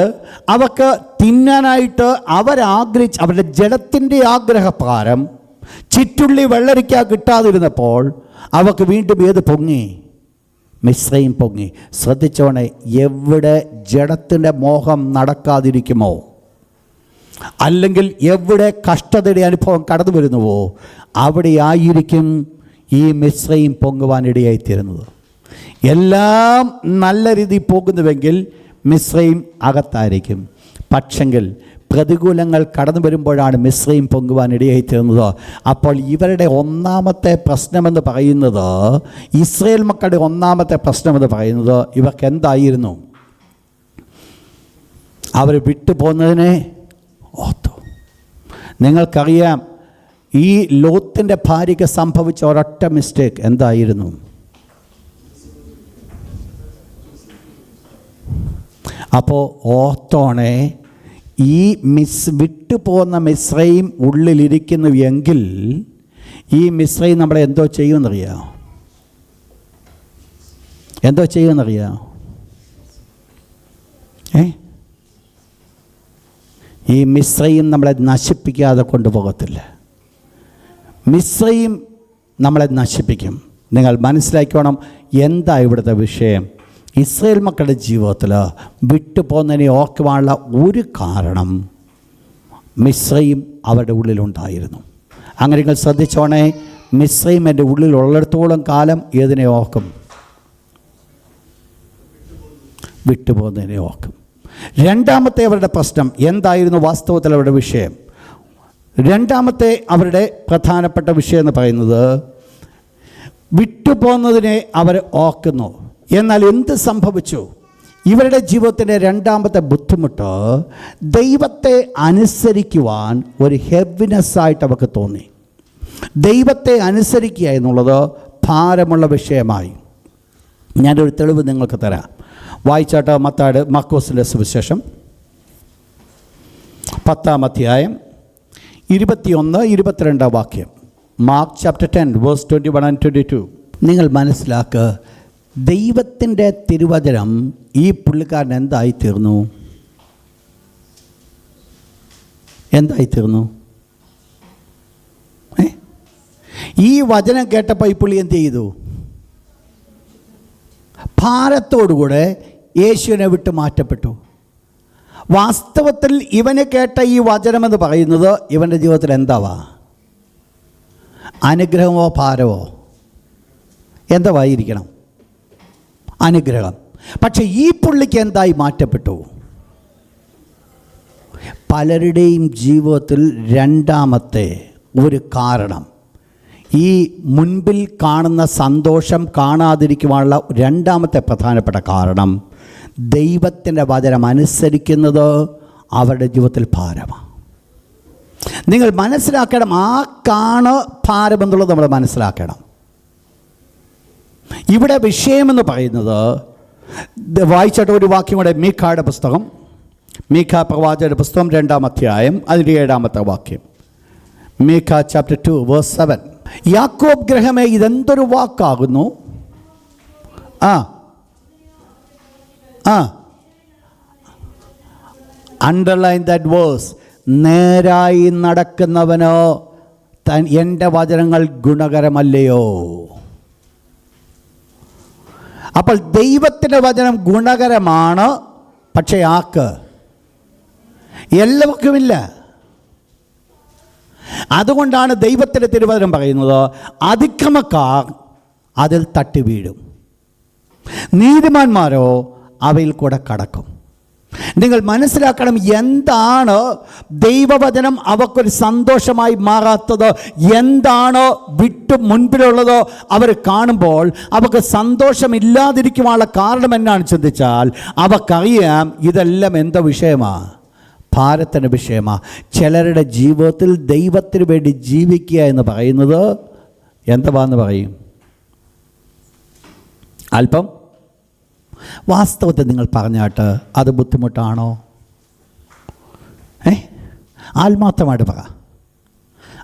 അവർക്ക് തിന്നാനായിട്ട് അവരുടെ ജഡത്തിൻ്റെ ആഗ്രഹപ്രകാരം ചിറ്റുള്ളി വെള്ളരിക്ക കിട്ടാതിരുന്നപ്പോൾ അവർക്ക് വീണ്ടും ഏത് പൊങ്ങി? മിസ്രയീം പൊങ്ങി. ശ്രദ്ധിച്ചോണേ, എവിടെ ജഡത്തിൻ്റെ മോഹം നടക്കാതിരിക്കുമോ, അല്ലെങ്കിൽ എവിടെ കഷ്ടതയുടെ അനുഭവം കടന്നു വരുന്നുവോ, അവിടെ ആയിരിക്കും ഈ മിസ്രയീം പൊങ്ങുവാനിടയായിത്തീരുന്നത്. എല്ലാം നല്ല രീതിയിൽ പോകുന്നുവെങ്കിൽ മിസ്രയീം അകത്തായിരിക്കും. പക്ഷെങ്കിൽ പ്രതികൂലങ്ങൾ കടന്നു വരുമ്പോഴാണ് മിസ്രയീം പൊങ്ങുവാനിടയായിത്തീരുന്നത്. അപ്പോൾ ഇവരുടെ ഒന്നാമത്തെ പ്രശ്നമെന്ന് പറയുന്നത്, ഇസ്രായേൽ മക്കളുടെ ഒന്നാമത്തെ പ്രശ്നമെന്ന് പറയുന്നത് ഇവർക്ക് എന്തായിരുന്നു? അവർ വിട്ടുപോകുന്നതിനെ ഓർത്തു. നിങ്ങൾക്കറിയാം, ഈ ലോത്തിൻ്റെ ഭാര്യയ്ക്ക് സംഭവിച്ച ഒരൊറ്റ മിസ്റ്റേക്ക് എന്തായിരുന്നു? അപ്പോൾ ഓർത്തോണേ, ഈ വിട്ടുപോകുന്ന മിസ്രയീം ഉള്ളിലിരിക്കുന്നു എങ്കിൽ ഈ മിസ്രയീം നമ്മളെ എന്തോ ചെയ്യുമെന്നറിയാം? എന്തോ ചെയ്യുമെന്നറിയാം? ഈ മിസ്രയീം നമ്മളെ നശിപ്പിക്കാതെ കൊണ്ടുപോകത്തില്ല. മിസ്രയീം നമ്മളെ നശിപ്പിക്കും. നിങ്ങൾ മനസ്സിലാക്കണം എന്താ ഇവിടുത്തെ വിഷയം. ഇസ്രായേൽ മക്കളുടെ ജീവിതത്തിൽ വിട്ടുപോകുന്നതിനെ ഓർക്കുവാനുള്ള ഒരു കാരണം മിസ്രയീം അവരുടെ ഉള്ളിലുണ്ടായിരുന്നു. അങ്ങനെ നിങ്ങൾ ശ്രദ്ധിച്ചോണേ, മിസ്രയീം എൻ്റെ ഉള്ളിലുള്ളിടത്തോളം കാലം ഏതിനെ ഓർക്കും? വിട്ടുപോകുന്നതിനെ ഓർക്കും. രണ്ടാമത്തെ അവരുടെ പ്രശ്നം എന്തായിരുന്നു? വാസ്തവത്തിൽ അവരുടെ വിഷയം, രണ്ടാമത്തെ അവരുടെ പ്രധാനപ്പെട്ട വിഷയം എന്ന് പറയുന്നത് വിട്ടുപോകുന്നതിനെ അവർ ഓർക്കുന്നു. എന്നാൽ എന്ത് സംഭവിച്ചു? ഇവരുടെ ജീവിതത്തിൻ്റെ രണ്ടാമത്തെ ബുദ്ധിമുട്ട്, ദൈവത്തെ അനുസരിക്കുവാൻ ഒരു ഹെവിനെസ്സായിട്ട് അവർക്ക് തോന്നി. ദൈവത്തെ അനുസരിക്കുക എന്നുള്ളത് ഭാരമുള്ള വിഷയമായി. ഞാനൊരു തെളിവ് നിങ്ങൾക്ക് തരാം. വായിച്ചാട്ട് മർക്കോസിൻ്റെ സുവിശേഷം 10-ാം അധ്യായം 21-22 വാക്യം. Mark chapter 10 verse 21 and 22. നിങ്ങൾ മനസ്സിലാക്കുക, ദൈവത്തിൻ്റെ തിരുവചനം ഈ പുള്ളിക്കാരൻ എന്തായിത്തീർന്നു? ഈ വചനം കേട്ടപ്പോൾ ഈ പുള്ളി എന്ത് ചെയ്തു? ഭാരത്തോടുകൂടെ യേശുവിനെ വിട്ട് മാറ്റപ്പെട്ടു. വാസ്തവത്തിൽ ഇവന് കേട്ട ഈ വചനമെന്ന് പറയുന്നത് ഇവൻ്റെ ജീവിതത്തിൽ എന്താവാ? അനുഗ്രഹമോ ഭാരമോ? എന്തായിരിക്കണം? അനുഗ്രഹം. പക്ഷെ ഈ പുള്ളിക്ക് എന്തായി മാറ്റപ്പെട്ടു? പലരുടെയും ജീവിതത്തിൽ രണ്ടാമത്തെ ഒരു കാരണം, ഈ മുൻപിൽ കാണുന്ന സന്തോഷം കാണാതിരിക്കുവാനുള്ള രണ്ടാമത്തെ പ്രധാനപ്പെട്ട കാരണം, ദൈവത്തിൻ്റെ വചനം അനുസരിക്കുന്നത് അവരുടെ ജീവിതത്തിൽ ഭാരമാണ്. നിങ്ങൾ മനസ്സിലാക്കണം, ആ ഭാരമെന്നുള്ളത് നമ്മൾ മനസ്സിലാക്കണം. ഇവിടെ വിഷയമെന്ന് പറയുന്നത്, വായിച്ചിട്ട് ഒരു വാക്യം കൂടെ, മീഖയുടെ പുസ്തകം, മീഖ പ്രവാചകന്റെ പുസ്തകം 2-ാം അധ്യായം അതിൻ്റെ 7-ാമത്തെ വാക്യം. മീഖ ചാപ്റ്റർ 2 വേഴ്സ് 7. യാക്കോബ് ഗ്രഹമേ, ഇതെന്തൊരു വാക്കാകുന്നു! Underline that verse. നേരായി നടക്കുന്നവനോ എൻ്റെ വചനങ്ങൾ ഗുണകരമല്ലയോ? അപ്പോൾ ദൈവത്തിൻ്റെ വചനം ഗുണകരമാണ്, പക്ഷേ എല്ലാവർക്കുമില്ല. അതുകൊണ്ടാണ് ദൈവത്തിൻ്റെ തിരുവചനം പറയുന്നത്, അതിക്രമക്കാർ അതിൽ തട്ടി വീഴും, നീതിമാന്മാരോ അവയിൽ കൂടെ കടക്കും. നിങ്ങൾ മനസ്സിലാക്കണം, എന്താണ് ദൈവവചനം അവർക്കൊരു സന്തോഷമായി മാറാത്തത്? എന്താണ് മുൻപിലുള്ളത് അവർ കാണുമ്പോൾ അവർക്ക് സന്തോഷമില്ലാതിരിക്കുവാനുള്ള കാരണം എന്നാണ് ചിന്തിച്ചാൽ, അവർക്കറിയാം ഇതെല്ലാം എന്താ വിഷയമാണ്? ഭാരത്തിൻ്റെ വിഷയമാണ്. ചിലരുടെ ജീവിതത്തിൽ ദൈവത്തിന് വേണ്ടി ജീവിക്കുക എന്ന് പറയുന്നത് എന്താന്ന് പറയും? അല്പം വാസ്തവത്തിൽ നിങ്ങൾ പറഞ്ഞാട്ട് അത് ബുദ്ധിമുട്ടാണോ? ആത്മാർത്ഥമായിട്ട് പറ,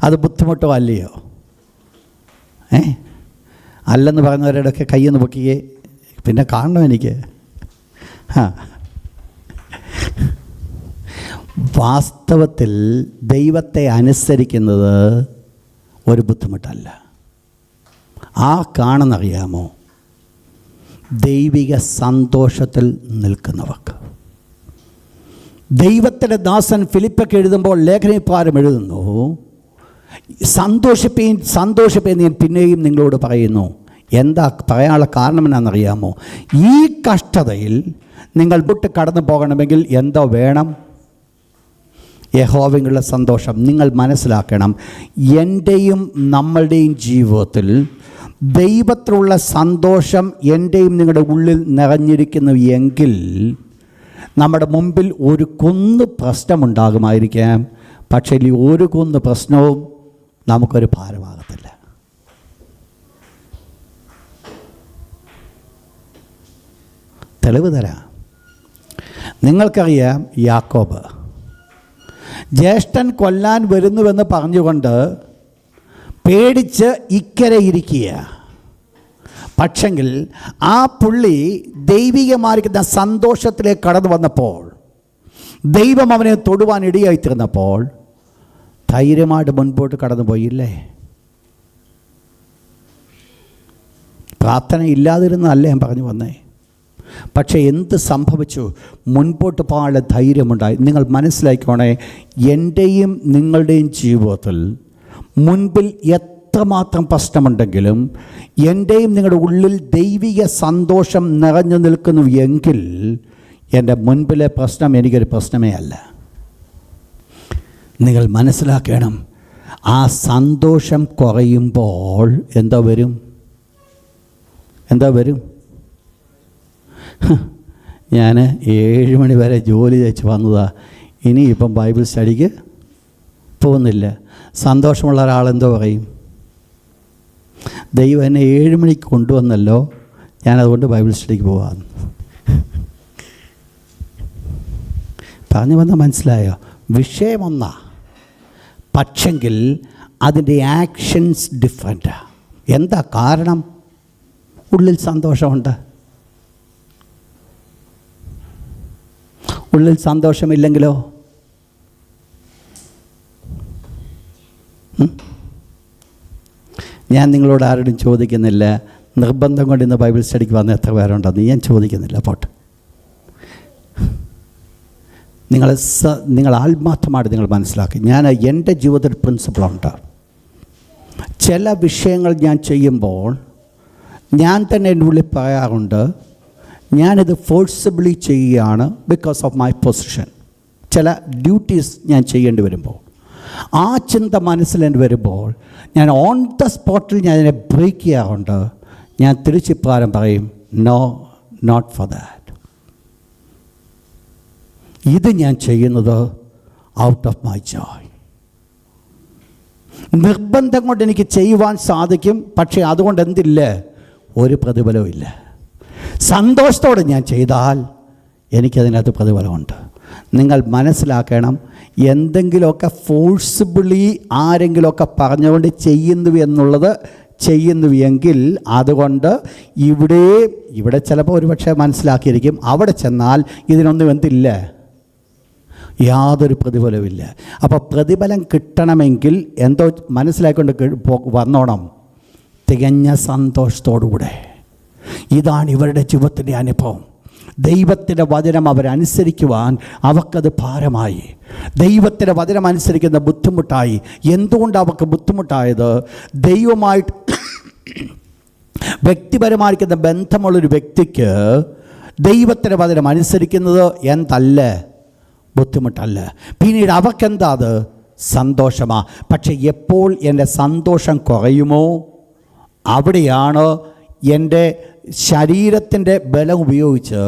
അത് ബുദ്ധിമുട്ടോ അല്ലയോ? അല്ലെന്ന് പറയുന്നവരുടെയൊക്കെ കയ്യൊന്ന് പൊക്കിയേ, പിന്നെ കാണണം എനിക്ക്. വാസ്തവത്തിൽ ദൈവത്തെ അനുസരിക്കുന്നത് ഒരു ബുദ്ധിമുട്ടല്ല. കാണുന്നറിയാമോ? ദൈവിക സന്തോഷത്തിൽ നിൽക്കുന്നവർക്ക്. ദൈവത്തിൻ്റെ ദാസൻ ഫിലിപ്പൊക്കെ എഴുതുമ്പോൾ ലേഖനപ്രകാരം എഴുതുന്നു, സന്തോഷിപ്പീൻ ഞാൻ പിന്നെയും നിങ്ങളോട് പറയുന്നു. എന്താ പറയാനുള്ള കാരണം എന്നാണെന്നറിയാമോ? ഈ കഷ്ടതയിൽ നിങ്ങൾ വിട്ട് കടന്നു പോകണമെങ്കിൽ എന്തോ വേണം? യഹോവയുള്ള സന്തോഷം. നിങ്ങൾ മനസ്സിലാക്കണം, എൻ്റെയും നമ്മളുടെയും ജീവിതത്തിൽ ദൈവത്തിലുള്ള സന്തോഷം എൻ്റെയും നിങ്ങളുടെ ഉള്ളിൽ നിറഞ്ഞിരിക്കുന്നു എങ്കിൽ നമ്മുടെ മുമ്പിൽ ഒരു കുന്ന് പ്രശ്നമുണ്ടാകുമായിരിക്കാം, പക്ഷേ ഈ ഒരു കുന്ന് പ്രശ്നവും നമുക്കൊരു ഭാരമാകത്തില്ല. തെളിവ് തരാം. നിങ്ങൾക്കറിയാം, യാക്കോബ് ജ്യേഷ്ഠൻ കൊല്ലാൻ വരുന്നുവെന്ന് പറഞ്ഞുകൊണ്ട് പേടിച്ച് ഇക്കരെ ഇരിക്കുക. പക്ഷെങ്കിൽ ആ പുള്ളി ദൈവികമായിരിക്കുന്ന സന്തോഷത്തിലേക്ക് കടന്നു വന്നപ്പോൾ, ദൈവം അവനെ തൊടുവാൻ ഇടയായിത്തീർന്നപ്പോൾ ധൈര്യമായിട്ട് മുൻപോട്ട് കടന്നു പോയില്ലേ? പ്രാർത്ഥന ഇല്ലാതിരുന്നല്ലേ ഞാൻ പറഞ്ഞു വന്നേ. പക്ഷേ എന്ത് സംഭവിച്ചു? മുൻപോട്ട് പോകാനുള്ള ധൈര്യമുണ്ടായി. നിങ്ങൾ മനസ്സിലാക്കിക്കോണേ, എൻ്റെയും നിങ്ങളുടെയും ജീവിതത്തിൽ മുൻപിൽ എത്രമാത്രം പ്രശ്നമുണ്ടെങ്കിലും എൻ്റെയും നിങ്ങളുടെ ഉള്ളിൽ ദൈവിക സന്തോഷം നിറഞ്ഞു നിൽക്കുന്നു എങ്കിൽ എൻ്റെ മുൻപിലെ പ്രശ്നം എനിക്കൊരു പ്രശ്നമേ അല്ല. നിങ്ങൾ മനസ്സിലാക്കണം, ആ സന്തോഷം കുറയുമ്പോൾ എന്താ വരും? ഞാൻ 7 മണി വരെ ജോലി ചെയ്ച്ച് വന്നതാണ്, ഇനിയിപ്പം ബൈബിൾ സ്റ്റഡിക്ക് പോകുന്നില്ല. സന്തോഷമുള്ള ഒരാളെന്തോ പറയും? ദൈവം എന്നെ 7 മണിക്ക് കൊണ്ടുവന്നല്ലോ, ഞാനതുകൊണ്ട് ബൈബിൾ സ്റ്റഡിക്ക് പോകാമെന്ന് പറഞ്ഞു വന്നാൽ മനസ്സിലായോ? വിഷയമൊന്നാ, പക്ഷെങ്കിൽ അതിൻ്റെ ആക്ഷൻസ് ഡിഫറെൻറ്റാണ്. എന്താ കാരണം? ഉള്ളിൽ സന്തോഷമുണ്ട്. ഉള്ളിൽ സന്തോഷമില്ലെങ്കിലോ? ഞാൻ നിങ്ങളോട് ആരോടും ചോദിക്കുന്നില്ല നിർബന്ധം കൊണ്ട് ഇന്ന് ബൈബിൾ സ്റ്റഡിക്ക് വന്ന എത്ര പേരുണ്ടെന്ന് ഞാൻ ചോദിക്കുന്നില്ല. പോട്ടെ, നിങ്ങൾ ആത്മാർത്ഥമായിട്ട് നിങ്ങൾ മനസ്സിലാക്കി. ഞാൻ എൻ്റെ ജീവിതത്തിൽ പ്രിൻസിപ്പിളുണ്ട്. ചില വിഷയങ്ങൾ ഞാൻ ചെയ്യുമ്പോൾ ഞാൻ തന്നെ എൻ്റെ ഉള്ളിൽ പറയാറുണ്ട്, ഞാനിത് ഫോഴ്സിബിളി ചെയ്യുകയാണ് ബിക്കോസ് ഓഫ് മൈ പൊസിഷൻ. ചില ഡ്യൂട്ടീസ് ഞാൻ ചെയ്യേണ്ടി വരുമ്പോൾ ആ ചിന്ത മനസ്സിലെൻ്റെ വരുമ്പോൾ ഞാൻ ഓൺ ദ സ്പോട്ടിൽ ഞാൻ അതിനെ ബ്രേക്ക് ചെയ്യാറുണ്ട്. ഞാൻ തിരിച്ചിപ്രകാരം പറയും, നോ, നോട്ട് ഫോർ ദാറ്റ്. ഇത് ഞാൻ ചെയ്യുന്നത് ഔട്ട് ഓഫ് മൈ ജോയ്. നിർബന്ധം കൊണ്ട് എനിക്ക് ചെയ്യുവാൻ സാധിക്കും, പക്ഷേ അതുകൊണ്ട് എന്തില്ല? ഒരു പ്രതിഫലവും ഇല്ല. സന്തോഷത്തോടെ ഞാൻ ചെയ്താൽ എനിക്കതിനകത്ത് പ്രതിഫലമുണ്ട്. നിങ്ങൾ മനസ്സിലാക്കണം, എന്തെങ്കിലുമൊക്കെ ഫോഴ്സിബിളി ആരെങ്കിലുമൊക്കെ പറഞ്ഞുകൊണ്ട് ചെയ്യുന്നു എങ്കിൽ അതുകൊണ്ട് ഇവിടെ ചിലപ്പോൾ ഒരുപക്ഷെ മനസ്സിലാക്കിയിരിക്കും, അവിടെ ചെന്നാൽ ഇതിനൊന്നും എന്തില്ല, യാതൊരു പ്രതിഫലവുമില്ല. അപ്പോൾ പ്രതിഫലം കിട്ടണമെങ്കിൽ എന്തോ മനസ്സിലാക്കിക്കൊണ്ട് വന്നോണം, തികഞ്ഞ സന്തോഷത്തോടുകൂടെ. ഇതാണ് ഇവരുടെ ജീവിതത്തിൻ്റെ അനുഭവം. ദൈവത്തിൻ്റെ വചനം അവരനുസരിക്കുവാൻ അവർക്കത് ഭാരമായി. ദൈവത്തിൻ്റെ വചനം അനുസരിക്കുന്ന ബുദ്ധിമുട്ടായി. എന്തുകൊണ്ട് അവർക്ക് ബുദ്ധിമുട്ടായത്? ദൈവമായിട്ട് വ്യക്തിപരമായിരിക്കുന്ന ബന്ധമുള്ളൊരു വ്യക്തിക്ക് ദൈവത്തിൻ്റെ വചനം അനുസരിക്കുന്നത് എന്തല്ല, ബുദ്ധിമുട്ടല്ല. പിന്നീട് അവർക്കെന്താ? അത് സന്തോഷമാണ്. പക്ഷെ എപ്പോൾ എൻ്റെ സന്തോഷം കുറയുമോ അവിടെയാണ് എൻ്റെ ശരീരത്തിൻ്റെ ബലം ഉപയോഗിച്ച്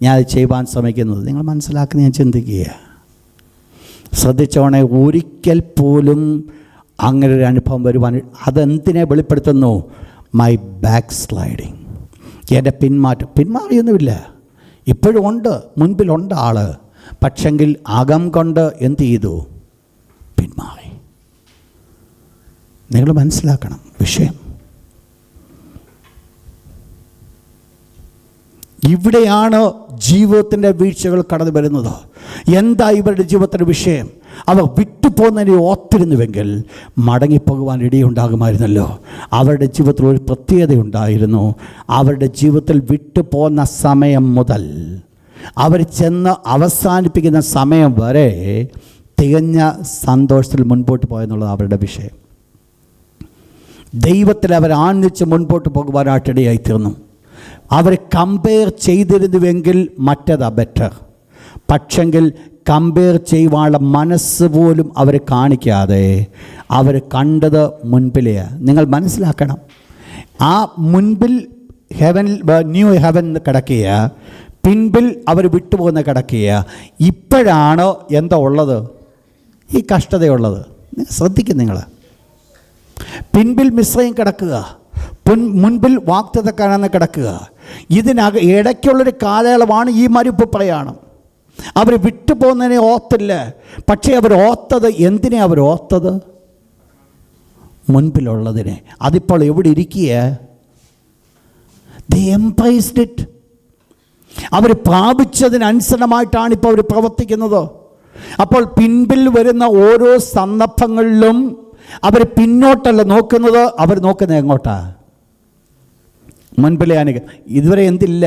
ഞാൻ ചെയ്യുവാൻ ശ്രമിക്കുന്നത്. നിങ്ങൾ മനസ്സിലാക്കുന്ന ഞാൻ ചിന്തിക്കുക. ശ്രദ്ധിച്ചോണേ, ഒരിക്കൽ പോലും അങ്ങനെ ഒരു അനുഭവം വരുവാൻ അതെന്തിനെ വെളിപ്പെടുത്തുന്നു? മൈ ബാക്ക് സ്ലൈഡിങ്, എൻ്റെ പിന്മാറിയൊന്നുമില്ല. ഇപ്പോഴും ഉണ്ട്, മുൻപിലുണ്ട് ആൾ. പക്ഷെങ്കിൽ അകം കൊണ്ട് എന്ത് ചെയ്തു? പിന്മാറി. നിങ്ങൾ മനസ്സിലാക്കണം വിഷയം. ഇവിടെയാണ് ജീവിതത്തിൻ്റെ വീഴ്ചകൾ കടന്നു വരുന്നത്. എന്താ ഇവരുടെ ജീവിതത്തിൻ്റെ വിഷയം? അവർ വിട്ടുപോകുന്നതിനെ ഓർത്തിരുന്നുവെങ്കിൽ മടങ്ങിപ്പോകുവാൻ ഇടയുണ്ടാകുമായിരുന്നല്ലോ. അവരുടെ ജീവിതത്തിൽ ഒരു പ്രത്യേകതയുണ്ടായിരുന്നു. അവരുടെ ജീവിതത്തിൽ വിട്ടുപോകുന്ന സമയം മുതൽ അവർ ചെന്ന് അവസാനിപ്പിക്കുന്ന സമയം വരെ തികഞ്ഞ സന്തോഷത്തിൽ മുൻപോട്ട് പോയെന്നുള്ളത് അവരുടെ വിഷയം. ദൈവത്തിൽ അവർ ആഞ്ഞിച്ച് മുൻപോട്ട് പോകുവാനായിട്ടിടയായി തീർന്നു. അവർ കമ്പയർ ചെയ്തിരുന്നുവെങ്കിൽ മറ്റേതാ ബെറ്റർ. പക്ഷെങ്കിൽ കമ്പയർ ചെയ്യുവാനുള്ള മനസ്സ് പോലും അവർ കാണിക്കാതെ അവർ കണ്ടത് മുൻപിലെയാണ്. നിങ്ങൾ മനസ്സിലാക്കണം, ആ മുൻപിൽ ഹെവൻ, ന്യൂ ഹെവൻ കിടക്കുക, പിൻപിൽ അവർ വിട്ടുപോകുന്ന കിടക്കുക. ഇപ്പോഴാണ് എന്താ ഉള്ളത്? ഈ കഷ്ടതയുള്ളത്. ശ്രദ്ധിക്കും നിങ്ങൾ. പിൻപിൽ മിസ്രൈം കിടക്കുക, മുൻപിൽ വാഗ്ദത്തക്കാരെന്ന് കിടക്കുക. ഇടയ്ക്കുള്ളൊരു കാലയളവാണ് ഈ മരുപ്പ് പ്രയാണം. അവർ വിട്ടുപോകുന്നതിനെ ഓർത്തില്ല. പക്ഷേ അവർ ഓർത്തത് എന്തിനെ? അവർ ഓർത്തത് മുൻപിലുള്ളതിനെ. അതിപ്പോൾ എവിടെ ഇരിക്കുക? they embraced it. അവർ പ്രാപിച്ചതിനനുസരണമായിട്ടാണ് ഇപ്പോൾ അവർ പ്രവർത്തിക്കുന്നത്. അപ്പോൾ പിൻപിൽ വരുന്ന ഓരോ സന്ദർഭങ്ങളിലും അവർ പിന്നോട്ടല്ല നോക്കുന്നത്, അവർ നോക്കുന്നത് എങ്ങോട്ടാ? മുൻപിലെ ഇതുവരെ എന്തില്ല?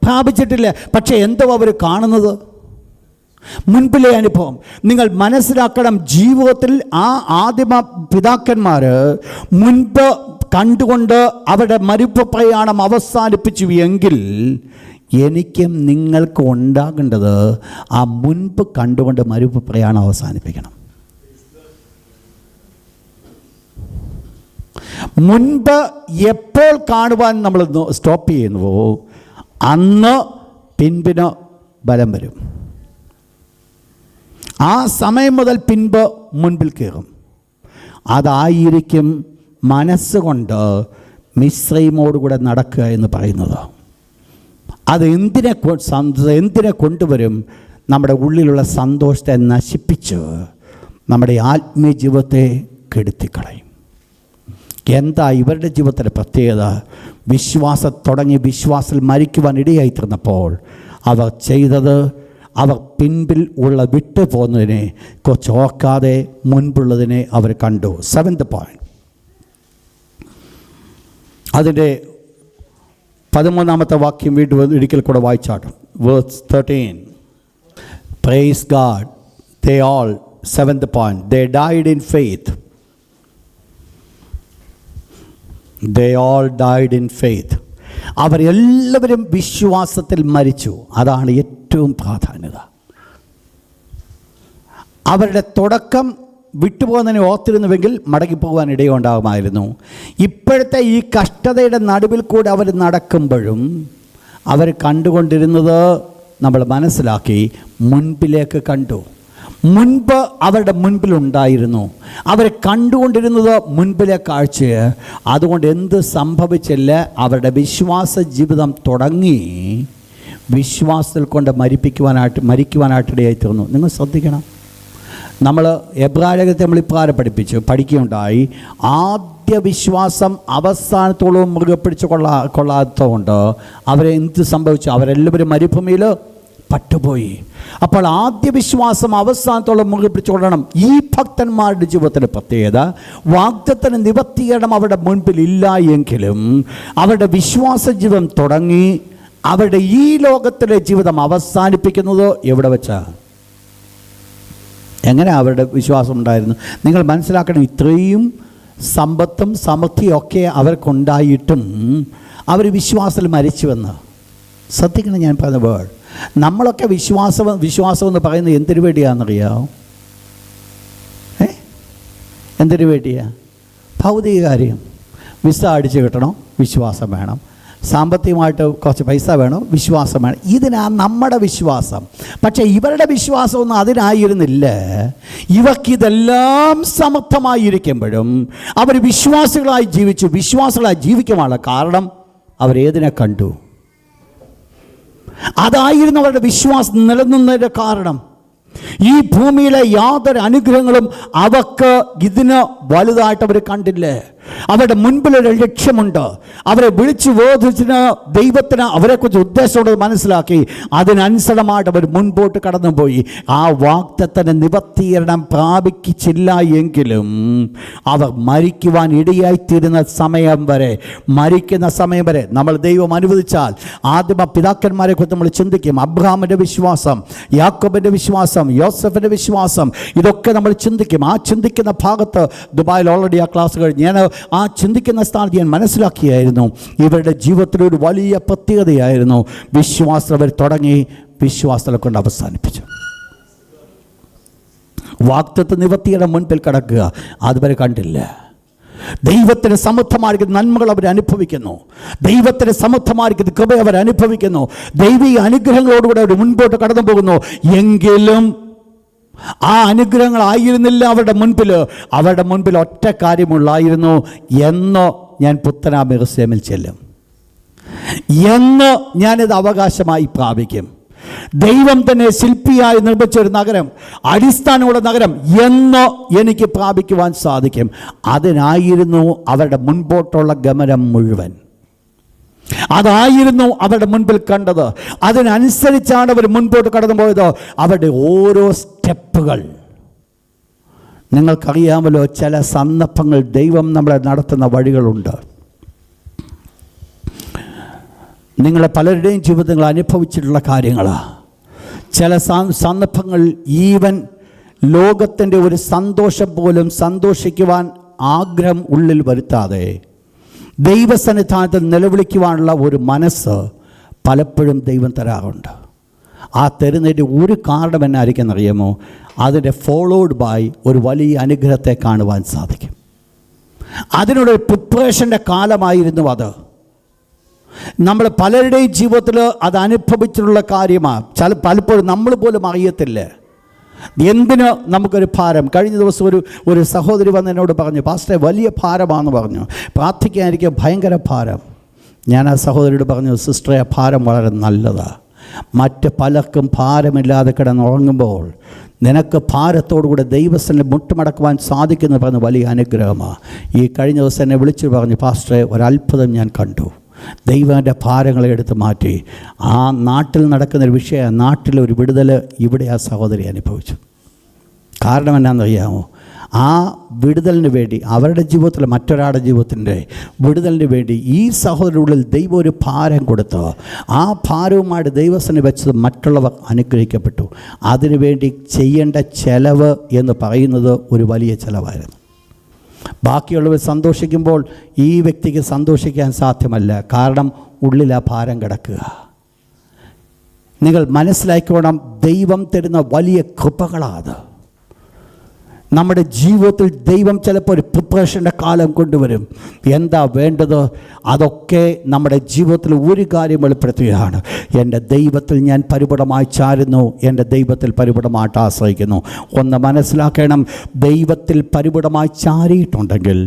പ്രാപിച്ചിട്ടില്ല. പക്ഷേ എന്തോ അവർ കാണുന്നത്? മുൻപിലെ അനുഭവം. നിങ്ങൾ മനസ്സിലാക്കണം, ജീവിതത്തിൽ ആ ആദിമ പിതാക്കന്മാർ മുൻപ് കണ്ടുകൊണ്ട് അവരുടെ മരുപ്പ് പ്രയാണം അവസാനിപ്പിച്ചു എങ്കിൽ എനിക്കും നിങ്ങൾക്ക് ഉണ്ടാകേണ്ടത് ആ മുൻപ് കണ്ടുകൊണ്ട് മരുപ്പ് പ്രയാണം അവസാനിപ്പിക്കണം. മുൻപ് എപ്പോൾ കാണുവാൻ നമ്മൾ സ്റ്റോപ്പ് ചെയ്യുന്നുവോ അന്ന് പിൻപിന് ബലം വരും. ആ സമയം മുതൽ പിൻപ് മുൻപിൽ കയറും. അതായിരിക്കും മനസ്സുകൊണ്ട് മിസ്രൈമോടുകൂടെ നടക്കുക എന്ന് പറയുന്നത്. അത് എന്തിനെ കൊണ്ടുവരും? നമ്മുടെ ഉള്ളിലുള്ള സന്തോഷത്തെ നശിപ്പിച്ച് നമ്മുടെ ആത്മീയ ജീവിതത്തെ കെടുത്തിക്കളയും. എന്താ ഇവരുടെ ജീവിതത്തിൻ്റെ പ്രത്യേകത? വിശ്വാസത്തിൽ മരിക്കുവാൻ ഇടയായിത്തീർന്നപ്പോൾ അവർ ചെയ്തത്, അവർ പിൻപിൽ ഉള്ള വിട്ടു പോകുന്നതിനെ കുറച്ച് ഓർക്കാതെ മുൻപുള്ളതിനെ അവർ കണ്ടു. 7th point, അതിൻ്റെ 13ാമത്തെ വാക്യം വീണ്ടും ഒരിക്കൽ കൂടെ വായിച്ചാട്ടും. Verse 13. Praise God. They all, 7th point, they died in faith. They all died in faith. അവരെല്ലാവരും വിശ്വാസത്തിൽ മരിച്ചു. അതാണ് ഏറ്റവും പ്രാധാന്യത. അവരുടെ തുടക്കം വിട്ടുപോകുന്നതിനെ ഓർത്തിരുന്നുവെങ്കിൽ മടങ്ങിപ്പോകാൻ ഇടയുണ്ടാകുമായിരുന്നു. ഇപ്പോഴത്തെ ഈ കഷ്ടതയുടെ നടുവിൽ കൂടെ അവർ നടക്കുമ്പോഴും അവർ കണ്ടുകൊണ്ടിരുന്നത് നമ്മൾ മനസ്സിലാക്കി, മുൻപിലേക്ക് കണ്ടു. മുൻപ് അവരുടെ മുൻപിലുണ്ടായിരുന്നു. അവർ കണ്ടുകൊണ്ടിരുന്നത് മുൻപിലെ കാഴ്ചയെ. അതുകൊണ്ട് എന്ത് സംഭവിച്ചില്ല? അവരുടെ വിശ്വാസ ജീവിതം തുടങ്ങി വിശ്വാസത്തിൽ കൊണ്ട് മരിക്കുവാനായിട്ടിടയായി തീർന്നു. നിങ്ങൾ ശ്രദ്ധിക്കണം, നമ്മൾ എബ്രായലേഖനത്തെ നമ്മൾ പഠിക്കുകയുണ്ടായി. ആദ്യ വിശ്വാസം അവസാനത്തോളം മുറുകെ പിടിച്ച് കൊള്ളാത്തതുകൊണ്ട് അവരെ എന്ത് സംഭവിച്ചു? അവരെല്ലാവരും മരുഭൂമിയിൽ പട്ടുപോയി. അപ്പോൾ ആദ്യ വിശ്വാസം അവസാനത്തോളം മുറുകെ പിടിച്ചുകൊള്ളണം. ഈ ഭക്തന്മാരുടെ ജീവിതത്തിൻ്റെ പ്രത്യേകത, വാഗ്ദത്തത്തിന് നിവർത്തീകരണം അവരുടെ മുൻപിൽ ഇല്ല എങ്കിലും അവരുടെ വിശ്വാസ ജീവിതം തുടങ്ങി അവരുടെ ഈ ലോകത്തിലെ ജീവിതം അവസാനിപ്പിക്കുന്നത് എവിടെ വെച്ചാ? എങ്ങനെ അവരുടെ വിശ്വാസം ഉണ്ടായിരുന്നു? നിങ്ങൾ മനസ്സിലാക്കണം, ഇത്രയും സമ്പത്തും സമൃദ്ധിയൊക്കെ അവർക്കുണ്ടായിട്ടും അവർ വിശ്വാസത്തിൽ മരിച്ചുവെന്ന്. ശ്രദ്ധിക്കണം ഞാൻ പറഞ്ഞ വേർഡ്. നമ്മളൊക്കെ വിശ്വാസം എന്ന് പറയുന്നത് എന്തിനു വേണ്ടിയാണെന്നറിയാമോ? എന്തിനു വേണ്ടിയാ? ഭൗതിക കാര്യം. വിസ അടിച്ച് കിട്ടണോ? വിശ്വാസം വേണം. സാമ്പത്തികമായിട്ട് കുറച്ച് പൈസ വേണോ? വിശ്വാസം വേണം. ഇതിനാ നമ്മുടെ വിശ്വാസം. പക്ഷേ ഇവരുടെ വിശ്വാസമൊന്നും അതിനായിരുന്നില്ല. ഇവർക്കിതെല്ലാം സമർത്ഥമായിരിക്കുമ്പോഴും അവർ വിശ്വാസികളായി ജീവിക്കുവാനുള്ള കാരണം അവരേതിനെ കണ്ടു? അതായിരുന്നു അവരുടെ വിശ്വാസം നിലനിന്നതിൻ്റെ കാരണം. ഈ ഭൂമിയിലെ യാതൊരു അനുഗ്രഹങ്ങളും അവർക്ക് ഇതിന് വലുതായിട്ട് അവർ കണ്ടില്ലേ. അവരുടെ മുൻപിലൊരു ലക്ഷ്യമുണ്ട്. അവരെ വിളിച്ചു ബോധിച്ചിന് ദൈവത്തിന് അവരെക്കുറിച്ച് ഉദ്ദേശമുള്ളത് മനസ്സിലാക്കി അതിനനുസരണമായിട്ട് അവർ മുൻപോട്ട് കടന്നുപോയി. ആ വാഗ്ദത്തത്തിന് നിവർത്തീകരണം പ്രാപിച്ചില്ല എങ്കിലും അവർ മരിക്കുവാൻ ഇടയായിത്തീരുന്ന സമയം വരെ, മരിക്കുന്ന സമയം വരെ നമ്മൾ ദൈവം അനുവദിച്ചാൽ ആദിമ പിതാക്കന്മാരെ കുറിച്ച് നമ്മൾ ചിന്തിക്കും. അബ്രഹാമിൻ്റെ വിശ്വാസം, യാക്കോബിൻ്റെ വിശ്വാസം, യോസഫിൻ്റെ വിശ്വാസം, ഇതൊക്കെ നമ്മൾ ചിന്തിക്കും. ആ ചിന്തിക്കുന്ന ഭാഗത്ത് ദുബായിൽ ഓൾറെഡി ആ ക്ലാസ് കഴിഞ്ഞ് ഞാൻ ആ ചിന്തിക്കുന്ന സ്ഥാനത്ത് ഞാൻ മനസ്സിലാക്കിയായിരുന്നു ഇവരുടെ ജീവിതത്തിലൊരു വലിയ പ്രത്യേകതയായിരുന്നു വിശ്വാസം. അവർ തുടങ്ങി, വിശ്വാസത്തെ കൊണ്ട് അവസാനിപ്പിച്ചു. വാഗ്ദത്ത നിവർത്തിയുടെ മുൻപിൽ കിടക്കുക അതുവരെ കണ്ടില്ല. ദൈവത്തിന് സമൃദ്ധമായിരിക്കുന്ന നന്മകൾ അവർ അനുഭവിക്കുന്നു. ദൈവത്തിന് സമൃദ്ധമായിരിക്കുന്ന കൃപ അവർ അനുഭവിക്കുന്നു. ദൈവീയ അനുഗ്രഹങ്ങളോടുകൂടെ അവർ മുൻപോട്ട് കടന്നു പോകുന്നു. എങ്കിലും ആ അനുഗ്രഹങ്ങളായിരുന്നില്ല അവരുടെ മുൻപിൽ ഒറ്റ കാര്യമുള്ളായിരുന്നു. എന്നോ ഞാൻ പുത്തനാം യെരൂശലേമിൽ ചെല്ലും, എന്ന് ഞാനിത് അവകാശമായി പ്രാപിക്കും. ദൈവം തന്നെ ശില്പിയായി നിർമ്മിച്ചൊരു നഗരം, അടിസ്ഥാനമുള്ള നഗരം എന്ന് എനിക്ക് പ്രാപിക്കുവാൻ സാധിക്കും. അതിനായിരുന്നു അവരുടെ മുൻപോട്ടുള്ള ഗമനം മുഴുവൻ. അതായിരുന്നു അവരുടെ മുൻപിൽ കണ്ടത്. അതിനനുസരിച്ചാണ് അവർ മുൻപോട്ട് കടന്നു പോയത്. അവരുടെ ഓരോ സ്റ്റെപ്പുകൾ നിങ്ങൾക്കറിയാമല്ലോ. ചില സന്ദർഭങ്ങൾ ദൈവം നമ്മളെ നടത്തുന്ന വഴികളുണ്ട്. നിങ്ങളെ പലരുടെയും ജീവിതങ്ങൾ അനുഭവിച്ചിട്ടുള്ള കാര്യങ്ങളാണ്. ചില സന്ദർഭങ്ങൾ ഈവൻ ലോകത്തിൻ്റെ ഒരു സന്തോഷം പോലും സന്തോഷിക്കുവാൻ ആഗ്രഹം ഉള്ളിൽ വരുത്താതെ ദൈവസന്നിധാനത്തിൽ നിലവിളിക്കുവാനുള്ള ഒരു മനസ്സ് പലപ്പോഴും ദൈവം തരാറുണ്ട്. ആ തരുന്നതിൻ്റെ ഒരു കാരണം എന്നായിരിക്കും അറിയാമോ? അതിൻ്റെ ഫോളോഡ് ബൈ ഒരു വലിയ അനുഗ്രഹത്തെ കാണുവാൻ സാധിക്കും. അതിനൊരു പ്രിപ്പറേഷൻ്റെ കാലമായിരുന്നു അത്. നമ്മൾ പലരുടെയും ജീവിതത്തിൽ അത് അനുഭവിച്ചിട്ടുള്ള കാര്യമാണ്. പലപ്പോഴും നമ്മൾ പോലും അറിയത്തില്ല എന്തിന് നമുക്കൊരു ഭാരം. കഴിഞ്ഞ ദിവസം ഒരു സഹോദരി വന്ന് എന്നോട് പറഞ്ഞു, പാസ്റ്ററെ വലിയ ഭാരമാണെന്ന് പറഞ്ഞു, പ്രാർത്ഥിക്കാനിരിക്കും ഭയങ്കര ഭാരം. ഞാൻ ആ സഹോദരിയോട് പറഞ്ഞു, സിസ്റ്ററെ ആ ഭാരം വളരെ നല്ലതാണ്. മറ്റ് പലർക്കും ഭാരമില്ലാതെ കിടന്നുറങ്ങുമ്പോൾ നിനക്ക് ഭാരത്തോടുകൂടെ ദൈവസ്ഥനെ മുട്ടുമടക്കുവാൻ സാധിക്കുന്നു പറഞ്ഞ് വലിയ അനുഗ്രഹമാണ്. ഈ കഴിഞ്ഞ ദിവസം എന്നെ വിളിച്ചു പറഞ്ഞു, പാസ്റ്ററെ ഒരത്ഭുതം ഞാൻ കണ്ടു. ദൈവൻ്റെ ഭാരങ്ങളെ എടുത്ത് മാറ്റി. ആ നാട്ടിൽ നടക്കുന്നൊരു വിഷയം, നാട്ടിലൊരു വിടുതൽ ഇവിടെ ആ സഹോദരി അനുഭവിച്ചു. കാരണം എന്നാണെന്നറിയാമോ? ആ വിടുതലിന് വേണ്ടി, അവരുടെ ജീവിതത്തിൽ മറ്റൊരാളുടെ ജീവിതത്തിൻ്റെ വിടുതലിന് വേണ്ടി ഈ സഹോദരനുള്ളിൽ ദൈവം ഒരു ഭാരം കൊടുത്ത് ആ ഭാരവുമായിട്ട് ദൈവസ്ഥനെ വെച്ചത് മറ്റുള്ളവർ അനുഗ്രഹിക്കപ്പെട്ടു. അതിനുവേണ്ടി ചെയ്യേണ്ട ചെലവ് എന്ന് പറയുന്നത് ഒരു വലിയ ചെലവായിരുന്നു. ബാക്കിയുള്ളവർ സന്തോഷിക്കുമ്പോൾ ഈ വ്യക്തിക്ക് സന്തോഷിക്കാൻ സാധ്യമല്ല. കാരണം ഉള്ളിൽ ആ ഭാരം കിടക്കുക. നിങ്ങൾ മനസ്സിലാക്കിക്കോണം, ദൈവം തരുന്ന വലിയ കൃപകളാണ്. നമ്മുടെ ജീവിതത്തിൽ ദൈവം ചിലപ്പോൾ ഒരു പ്രിപ്പറേഷൻ്റെ കാലം കൊണ്ടുവരും. എന്താ വേണ്ടത്? അതൊക്കെ നമ്മുടെ ജീവിതത്തിൽ ഒരു കാര്യം വെളിപ്പെടുത്തുകയാണ്. എൻ്റെ ദൈവത്തിൽ ഞാൻ പരിപൂർണമായി ചാരുന്നു, എൻ്റെ ദൈവത്തിൽ പരിപൂർണമായിട്ട് ആശ്രയിക്കുന്നു. ഒന്ന് മനസ്സിലാക്കണം, ദൈവത്തിൽ പരിപൂർണമായി ചാരിയിട്ടുണ്ടെങ്കിൽ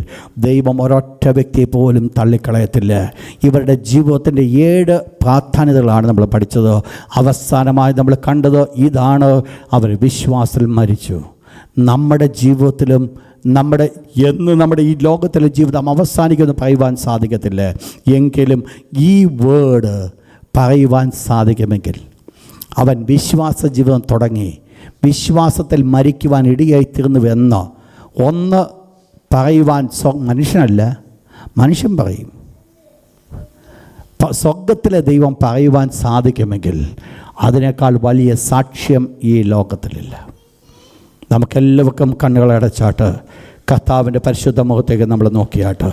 ദൈവം ഒരൊറ്റ വ്യക്തിയെ പോലും തള്ളിക്കളയത്തില്ല. ഇവരുടെ ജീവിതത്തിൻ്റെ 7 പ്രാധാന്യതകളാണ് നമ്മൾ പഠിച്ചത്. അവസാനമായി നമ്മൾ കണ്ടത് ഇതാണ്: അവർ വിശ്വാസത്തിൽ മരിച്ചു. നമ്മുടെ ജീവിതത്തിലും നമ്മുടെ ഈ ലോകത്തിലെ ജീവിതം അവസാനിക്കുമെന്ന് പറയുവാൻ സാധിക്കത്തില്ല. എങ്കിലും ഈ വേർഡ് പറയുവാൻ സാധിക്കുമെങ്കിൽ അവൻ വിശ്വാസ ജീവിതം തുടങ്ങി വിശ്വാസത്തിൽ മരിക്കുവാൻ ഇടയായിത്തീർന്നുവെന്ന് ഒന്ന് പറയുവാൻ മനുഷ്യനല്ല, മനുഷ്യൻ പറയും. സ്വർഗത്തിലെ ദൈവം പറയുവാൻ സാധിക്കുമെങ്കിൽ അതിനേക്കാൾ വലിയ സാക്ഷ്യം ഈ ലോകത്തിലില്ല. നമുക്കെല്ലാവർക്കും കണ്ണുകളടച്ചാട്ട് കർത്താവിൻ്റെ പരിശുദ്ധ മുഖത്തേക്ക് നമ്മൾ നോക്കിയാട്ട്